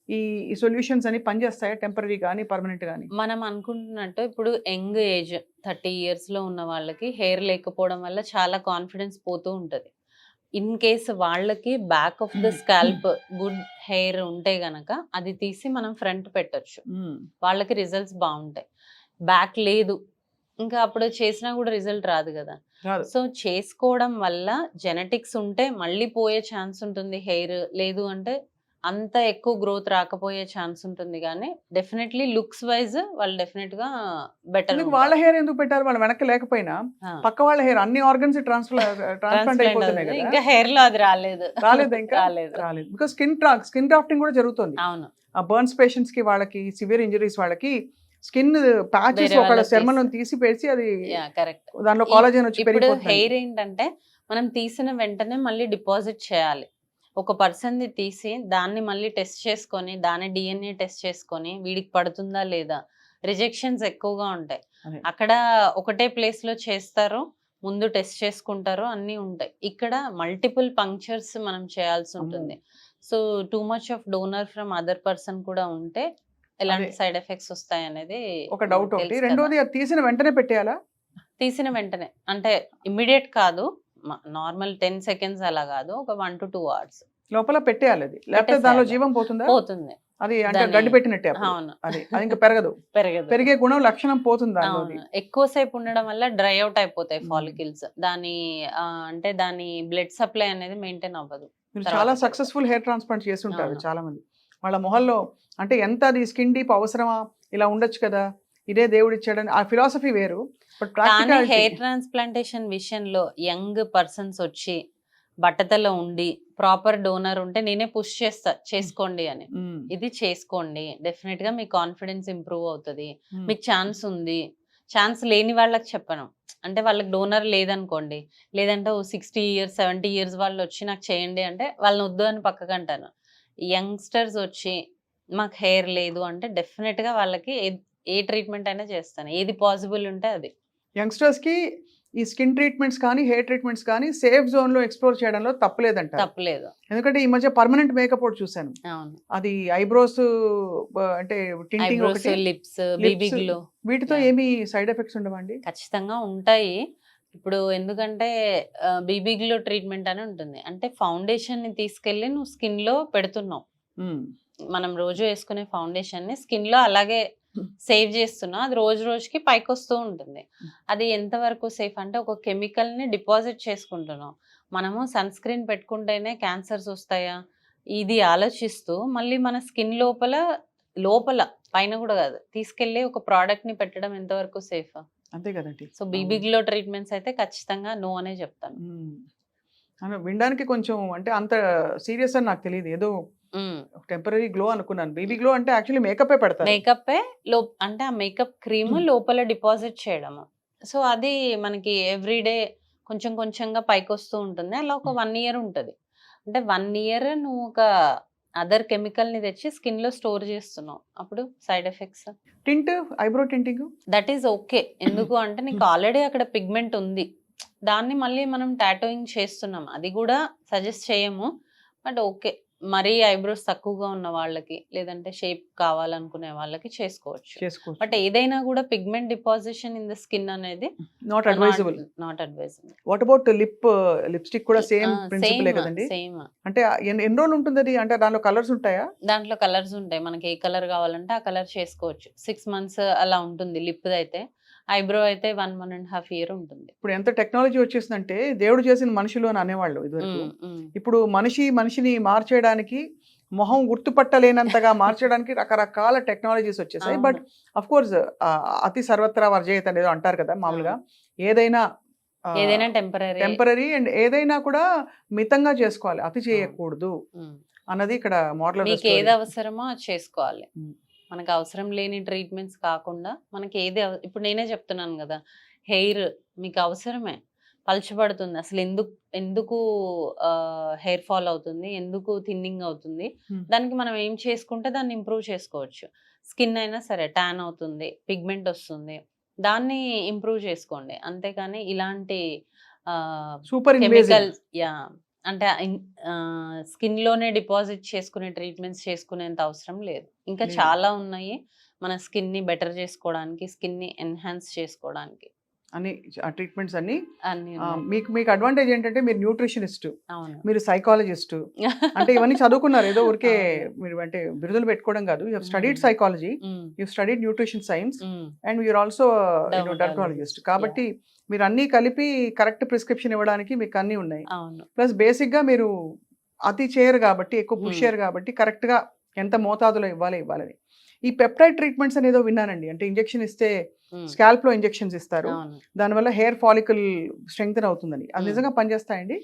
ఈ సొల్యూషన్స్ అని పనిచేస్తాయా టెంపరీ కానీ పర్మనెంట్ కానీ? మనం అనుకుంటున్నట్టు ఇప్పుడు యంగ్ ఏజ్ 30 years లో ఉన్న వాళ్ళకి హెయిర్ లేకపోవడం వల్ల చాలా కాన్ఫిడెన్స్ పోతూ ఉంటుంది. ఇన్ కేస్ వాళ్ళకి back of the scalp good hair ఉంటే గనక అది తీసి మనం ఫ్రంట్ పెట్టొచ్చు, వాళ్ళకి రిజల్ట్స్ బాగుంటాయి. బ్యాక్ లేదు ఇంకా అప్పుడు చేసినా కూడా రిజల్ట్ రాదు కదా. సో చేసుకోవడం వల్ల జెనెటిక్స్ ఉంటే మళ్ళీ పోయే ఛాన్స్ ఉంటుంది, హెయిర్ లేదు అంటే అంత ఎక్కువ గ్రోత్ రాకపోయే ఛాన్స్ ఉంటుంది. కానీ డెఫినెట్లీ లుక్స్ వైజ్ వాళ్ళు డెఫినెట్ గా బెటర్. వాళ్ళ హెయిర్ ఎందుకు పెట్టారు? వాళ్ళ వెనక లేకపోయినా పక్క వాళ్ళ హెయిర్ అన్ని ఆర్గన్స్ ట్రాన్స్ప్లాంట్ అయిపోతున్నాయి కదా. ఇంకా హెయిర్ లో అది రాలేదు ఇంకా రాలేదు బికాస్ స్కిన్ గ్రాఫ్టింగ్ కూడా జరుగుతుంది. అవును, ఆ బర్న్స్ పేషెంట్స్ కి, వాళ్ళకి సివియర్ ఇంజరీస్ వాళ్ళకి స్కిన్ ప్యాచెస్ ఒక చర్మం తీసి పెట్టి అది కరెక్ట్ దానిలో కాలజన్ వచ్చి పెరిగిపోతుంది. హెయిర్ ఏంటంటే మనం తీసిన వెంటనే మళ్ళీ డిపాజిట్ చేయాలి. ఒక పర్సన్ది తీసి దాన్ని మళ్ళీ టెస్ట్ చేసుకొని దాని DNA టెస్ట్ చేసుకొని వీడికి పడుతుందా లేదా, రిజెక్షన్స్ ఎక్కువగా ఉంటాయి. అక్కడ ఒకటే ప్లేస్ లో చేస్తారు, ముందు టెస్ట్ చేసుకుంటారు, అన్నీ ఉంటాయి. ఇక్కడ మల్టిపుల్ పంక్చర్స్ మనం చేయాల్సి ఉంటుంది. So two much of donor from other person కూడా ఉంటే ఎలాంటి సైడ్ ఎఫెక్ట్స్ వస్తాయి అనేది ఒక డౌట్. ఒకటి రెండోది, తీసిన వెంటనే పెట్టేయాలా? తీసిన వెంటనే అంటే ఇమ్మీడియట్ కాదు, నార్మల్ 10 seconds అలా కాదు, ఒక 1 to 2 hours లోపల పెట్టేయాలి. అది లేకపోతే దానిలో జీవం పోతుందా? పోతుంది, అది అంటే గడ్డి పెట్టినట్టే. అవును, అది ఇంకా పెరగదు, పెరిగే గుణం లక్షణం పోతుంది. ఎక్కువసేపు ఉండడం వల్ల డ్రై అవుట్ అయిపోతాయి ఫాలికల్స్. దాని అంటే దాని బ్లడ్ సప్లై అనేది మెయింటైన్ అవ్వదు. చాలా సక్సెస్ఫుల్ హెయిర్ ట్రాన్స్ప్లాంట్ చేసి ఉంటారు చాలా మంది. వాళ్ళ మొహల్లో అంటే ఎంత అది స్కిన్ డీప్ అవసరమా, ఇలా ఉండొచ్చు కదా, ఇదే దేవుడు ఇచ్చాడని ఆ ఫిలాసఫీ వేరు. కానీ హెయిర్ ట్రాన్స్ప్లాంటేషన్ విషయంలో యంగ్ పర్సన్స్ వచ్చి బట్టతలో ఉండి ప్రాపర్ డోనర్ ఉంటే నేనే పుష్ చేస్తా, చేసుకోండి అని. ఇది చేసుకోండి, డెఫినెట్ గా మీ కాన్ఫిడెన్స్ ఇంప్రూవ్ అవుతుంది. మీకు ఛాన్స్ ఉంది. ఛాన్స్ లేని వాళ్ళకి చెప్పను, అంటే వాళ్ళకి డోనర్ లేదనుకోండి, లేదంటే 60 years 70 years వాళ్ళు వచ్చి నాకు చేయండి అంటే వాళ్ళని వద్దు అని పక్కకంటాను. యంగ్స్టర్స్ వచ్చి మాకు హెయిర్ లేదు అంటే డెఫినెట్ గా వాళ్ళకి ఏ ట్రీట్మెంట్ అయినా చేస్తాను, ఏది పాసిబుల్ ఉంటే అది. యంగ్స్టర్స్ కి ఈ స్కిన్ ట్రీట్మెంట్స్ కానీ హెయిర్ ట్రీట్మెంట్స్ కానీ సేఫ్ జోన్ లో ఎక్స్ప్లోర్ చేయడంలో తప్పలేదంట. తప్పలేదు. ఎందుకంటే ఈ మధ్య పర్మనెంట్ మేకప్ ఒకటి చూసాను. అవును. అది ఐబ్రోస్ అంటే టింటింగ్ ఐబ్రోస్, ఒకటి, లిప్స్, lips, బీబీ గ్లో వీటితో Yeah. ఏమి సైడ్ ఎఫెక్ట్స్ ఉండవండి? ఖచ్చితంగా ఉంటాయి. ఇప్పుడు ఎందుకంటే బీబీ గ్లో ట్రీట్మెంట్ అని ఉంటుంది. అంటే ఫౌండేషన్ ని తీసుకెళ్లి నువ్వు స్కిన్ లో పెడుతున్నావు. మనం రోజు వేసుకునే ఫౌండేషన్ ని స్కిన్ లో అలాగే సేవ్ చేస్తున్నావు. అది రోజు రోజుకి పైకి వస్తూ ఉంటుంది. అది ఎంతవరకు సేఫ్ అంటే ఒక కెమికల్ ని డిపాజిట్ చేసుకుంటున్నాం. మనము సన్ స్క్రీన్ పెట్టుకుంటేనే క్యాన్సర్స్ వస్తాయా ఇది ఆలోచిస్తూ మళ్ళీ మన స్కిన్ లోపల పైన కూడా కాదు తీసుకెళ్లి ఒక ప్రోడక్ట్ ని పెట్టడం ఎంతవరకు సేఫ్? అంతే కదండి. సో బీబీ గ్లో ట్రీట్మెంట్స్ అయితే ఖచ్చితంగా నో అనే చెప్తాను. వినడానికి కొంచెం అంటే అంత సీరియస్ అని నాకు తెలియదు. ఏదో టెంపరీ గ్లో అనుకున్నాను. బేబీ గ్లో అంటే యాక్చువల్లీ మేకపే పెడతారు. మేకప్ అంటే ఆ మేకప్ క్రీమ్ లోపల డిపాజిట్ చేయడము. సో అది మనకి ఎవ్రీడే కొంచెం కొంచెంగా పైకి వస్తూ ఉంటుంది. అలా ఒక 1 year ఉంటుంది. అంటే 1 year నువ్వు ఒక అదర్ కెమికల్ ని తెచ్చి స్కిన్ లో స్టోర్ చేస్తున్నావు. అప్పుడు side effects. Tint, eyebrow tinting that is okay. ఎందుకు అంటే నీకు ఆల్రెడీ అక్కడ పిగ్మెంట్ ఉంది, దాన్ని మళ్ళీ మనం టాటోయింగ్ చేస్తున్నాం, అది కూడా సజెస్ట్ చేయము. బట్ ఓకే, మరీ ఐబ్రోస్ తక్కువగా ఉన్న వాళ్ళకి లేదంటే షేప్ కావాలనుకునే వాళ్ళకి చేసుకోవచ్చు. బట్ ఏదైనా కూడా pigment deposition in the skin అనేది not advisable. What about lipstick కూడా సేమ్ ప్రిన్సిపలే కదండి? సేమ్. అంటే ఎన్ని రోజులు ఉంటుంది అది? అంటే దాంట్లో కలర్స్ ఉంటాయా? దాంట్లో కలర్స్ ఉంటాయి. మనకి ఏ కలర్ కావాలంటే ఆ కలర్ చేసుకోవచ్చు. 6 months అలా ఉంటుంది లిప్ అయితే. ఐబ్రో అయితే 1.5 year ఉంటుంది. ఇప్పుడు ఎంత టెక్నాలజీ వచ్చేసిందంటే దేవుడు చేసిన మనుషులు అని అనేవాళ్ళు ఇదివరకు. ఇప్పుడు మనిషిని మార్చేయడానికి, మొహం గుర్తుపట్టలేనంతగా మార్చడానికి రకరకాల టెక్నాలజీస్ వచ్చేసాయి. బట్ అఫ్ కోర్స్ అతి సర్వత్రా వర్జయత అనేది అంటారు కదా మామూలుగా. ఏదైనా టెంపరీ అండ్ ఏదైనా కూడా మితంగా చేసుకోవాలి, అతి చేయకూడదు అన్నది ఇక్కడ మోడల్. ఏది అవసరమో అది చేసుకోవాలి. మనకు అవసరం లేని ట్రీట్మెంట్స్ కాకుండా మనకి ఏది ఇప్పుడు నేనే చెప్తున్నాను కదా, హెయిర్ మీకు అవసరమే, పలచబడుతుంది, అసలు ఎందుకు హెయిర్ ఫాల్ అవుతుంది, ఎందుకు థిన్నింగ్ అవుతుంది, దానికి మనం ఏం చేసుకుంటే దాన్ని ఇంప్రూవ్ చేసుకోవచ్చు. స్కిన్ అయినా సరే ట్యాన్ అవుతుంది, పిగ్మెంట్ వస్తుంది, దాన్ని ఇంప్రూవ్ చేసుకోండి. అంతేకాని ఇలాంటి సూపర్ కెమికల్స్ అంటే స్కిన్ లోనే డిపాజిట్ చేసుకునే ట్రీట్మెంట్స్ చేసుకునేంత అవసరం లేదు. ఇంకా చాలా ఉన్నాయి మన స్కిన్ ని బెటర్ చేసుకోవడానికి, స్కిన్ ని ఎన్హాన్స్ చేసుకోవడానికి. అన్ని ట్రీట్మెంట్స్ అన్ని మీకు అడ్వాంటేజ్ ఏంటంటే మీరు న్యూట్రిషనిస్ట్, మీరు సైకాలజిస్ట్, అంటే ఇవన్నీ చదువుకున్నారు. ఏదో ఊరికే మీరు అంటే బిరుదులు పెట్టుకోవడం కాదు. You have studied psychology, you studied nutrition science, and your also dermatologist. కాబట్టి మీరు అన్ని కలిపి కరెక్ట్ ప్రిస్క్రిప్షన్ ఇవ్వడానికి మీకు అన్ని ఉన్నాయి. ప్లస్ బేసిక్ గా మీరు అతి చేయరు కాబట్టి, ఎక్కువ పుష్ చేయరు కాబట్టి కరెక్ట్ గా ఎంత మోతాదులో ఇవ్వాలని. ఈ పెప్టైడ్ ట్రీట్మెంట్స్ అనేదో విన్నానండి. అంటే ఇంజెక్షన్ ఇస్తే స్కాల్ప్ లో ఇంజెక్షన్స్ ఇస్తారు, దానివల్ల హెయిర్ ఫాలికల్ స్ట్రెంగ్త్ అవుతుందని. అది నిజంగా పనిచేస్తాయండి?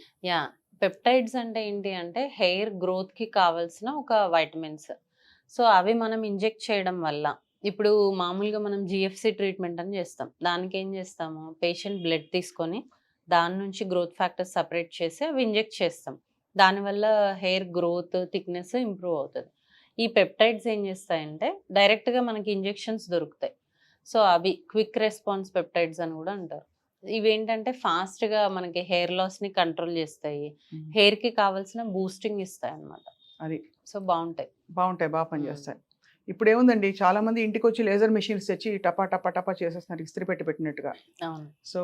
పెప్టైడ్స్ అంటే ఏంటి అంటే హెయిర్ గ్రోత్ కి కావాల్సిన ఒక వైటమిన్స్. సో అవి మనం ఇంజెక్ట్ చేయడం వల్ల, ఇప్పుడు మామూలుగా మనం జిఎఫ్సి ట్రీట్మెంట్ అని చేస్తాం. దానికి ఏం చేస్తాము, పేషెంట్ బ్లడ్ తీసుకొని దాని నుంచి గ్రోత్ ఫ్యాక్టర్స్ సపరేట్ చేసి అవి ఇంజెక్ట్ చేస్తాం. దానివల్ల హెయిర్ గ్రోత్, థిక్నెస్ ఇంప్రూవ్ అవుతుంది. ఈ పెప్టైడ్స్ ఏం చేస్తాయంటే డైరెక్ట్గా మనకి ఇంజెక్షన్స్ దొరుకుతాయి. సో అవి క్విక్ రెస్పాన్స్ పెప్టైడ్స్ అని కూడా అంటారు. ఇవేంటంటే ఫాస్ట్గా మనకి హెయిర్ లాస్ని కంట్రోల్ చేస్తాయి, హెయిర్కి కావాల్సిన బూస్టింగ్ ఇస్తాయి అన్నమాట. అది సో బాగుంటాయి, బాగా పనిచేస్తాయి. ఇప్పుడు ఏముందండి, చాలా మంది ఇంటికి వచ్చి లేజర్ మెషిన్స్ తెచ్చి టపా టపా టపా చేసేస్తున్నారు, ఇస్త్రీ పెట్టినట్టుగా. సో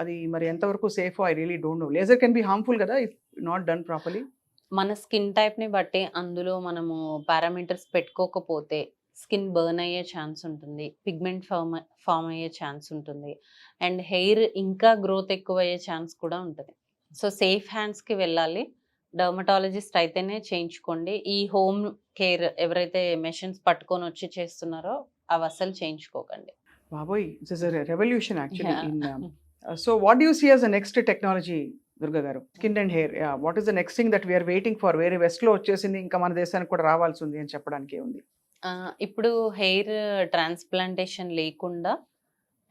అది మరి ఎంతవరకు safe? I really don't know. Laser can be harmful కదా ఇఫ్ నాట్ డన్ ప్రాపర్లీ. మన స్కిన్ టైప్ని బట్టి అందులో మనము పారామీటర్స్ పెట్టుకోకపోతే స్కిన్ బర్న్ అయ్యే ఛాన్స్ ఉంటుంది, పిగ్మెంట్ ఫామ్ అయ్యే ఛాన్స్ ఉంటుంది, అండ్ హెయిర్ ఇంకా గ్రోత్ ఎక్కువ అయ్యే ఛాన్స్ కూడా ఉంటుంది. సో సేఫ్ హ్యాండ్స్కి వెళ్ళాలి. డర్మటాలజిస్ట్ అయితేనే చేయించుకోండి. ఈ హోమ్ కేర్ ఎవరైతే మెషిన్స్ పట్టుకొని వచ్చి చేస్తున్నారో అవి అసలు చేయించుకోకండి. బాబోయ్, it's is a revolution actually in so what do you see as the next technology Durga garu? Skin and hair, what is the next thing that we are waiting for? వేరే వెస్ట్ లో వచ్చేసింది, ఇంకా మన దేశానికి కూడా రావాల్సి ఉంది అని చెప్పడానికి ఉంది. ఇప్పుడు హెయిర్ ట్రాన్స్ప్లాంటేషన్ లేకుండా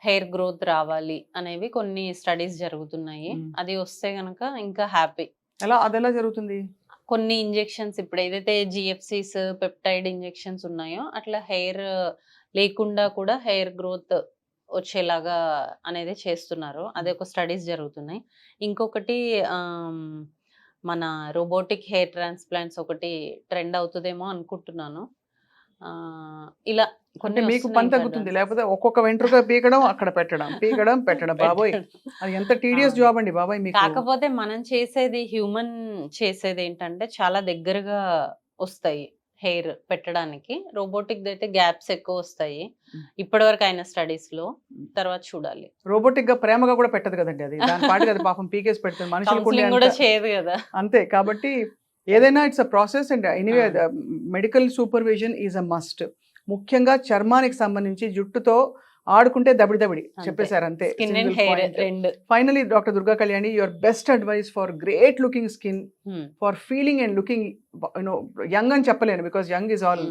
హెయిర్ గ్రోత్ రావాలి అనేవి కొన్ని స్టడీస్ జరుగుతున్నాయి. అది వస్తే గనక ఇంకా హ్యాపీ. అది ఎలా జరుగుతుంది? కొన్ని ఇంజెక్షన్స్ ఇప్పుడు ఏదైతే జిఎఫ్సిస్ పెప్టైడ్ ఇంజెక్షన్స్ ఉన్నాయో అట్లా హెయిర్ లేకుండా కూడా హెయిర్ గ్రోత్ వచ్చేలాగా అనేది చేస్తున్నారు. అదే ఒక స్టడీస్ జరుగుతున్నాయి. ఇంకొకటి మన రోబోటిక్ హెయిర్ ట్రాన్స్ప్లాంట్స్ ఒకటి ట్రెండ్ అవుతుందేమో అనుకుంటున్నాను. ఇలా అంటే మీకు పని తగ్గుతుంది, లేకపోతే ఒక్కొక్క వెంట్రుక పీకడం అక్కడ పెట్టడం పెట్టడం బాబోయ్, అది ఎంత టీడియస్ జాబ్ అండి బాబాయ్ మీకు. కాకపోతే మనం చేసేది హ్యూమన్ చేసేది ఏంటంటే చాలా దగ్గరగా వస్తాయి హెయిర్ పెట్టడానికి. రోబోటిక్ అయితే గ్యాప్స్ ఎక్కువ వస్తాయి ఇప్పటి వరకు అయిన స్టడీస్ లో. తర్వాత చూడాలి. రోబోటిక్ గా ప్రేమగా కూడా పెట్టదు కదండి, అది దాని పాటు కదా పాపం పీకేసి పెడుతుంది, మనుషులు కూడా చేయదు కదా. అంతే. కాబట్టి ఏదైనా it's a process and anyway medical supervision is a must. ముఖ్యంగా చర్మానికి సంబంధించి జుట్టుతో ఆడుకుంటే దబిడి చెప్పేశారు అంతే. Finally doctor Durga Kalyani, your best advice for great looking skin, for feeling and looking young అని చెప్పలేను, because young is all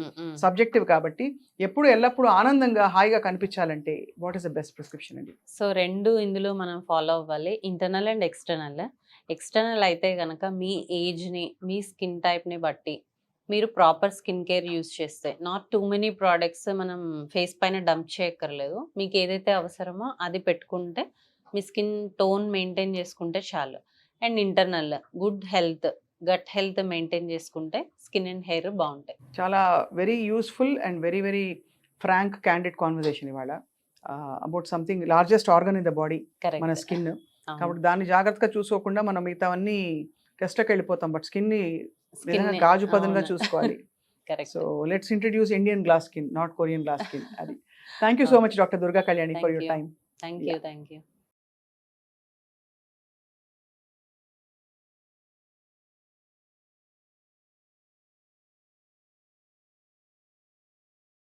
subjective కాబట్టి ఎప్పుడు ఎల్లప్పుడూ ఆనందంగా హాయిగా కనిపించాలంటే what is the best prescription అండి? సో రెండు ఇందులో మనం ఫాలో అవ్వాలి, ఇంటర్నల్ అండ్ ఎక్స్టర్నల్. ఎక్స్టర్నల్ అయితే కనుక మీ ఏజ్ని మీ స్కిన్ టైప్ని బట్టి మీరు ప్రాపర్ స్కిన్ కేర్ యూస్ చేస్తే, నాట్ టూ మెనీ ప్రోడక్ట్స్ మనం ఫేస్ పైన డంప్ చేయక్కర్లేదు. మీకు ఏదైతే అవసరమో అది పెట్టుకుంటే మీ స్కిన్ టోన్ మెయింటైన్ చేసుకుంటే చాలు. And internal good health, gut health maintain చేసుకుంటే స్కిన్ అండ్ హెయిర్ బాగుంటాయి. చాలా very useful and very very frank candid conversation ఇవాళ about something largest organ in the body, మన స్కిన్. కాబట్టి దాన్ని జాగ్రత్తగా చూసుకోకుండా మనం మిగతావన్నీ టెస్ట్కి వెళ్ళిపోతాం, బట్ స్కిన్ని గాజు పదంగా చూసుకోవాలి. So let's introduce Indian glass skin, not Korean glass skin. అది. Thank you so much doctor Durga Kalyani for your time. Thank you.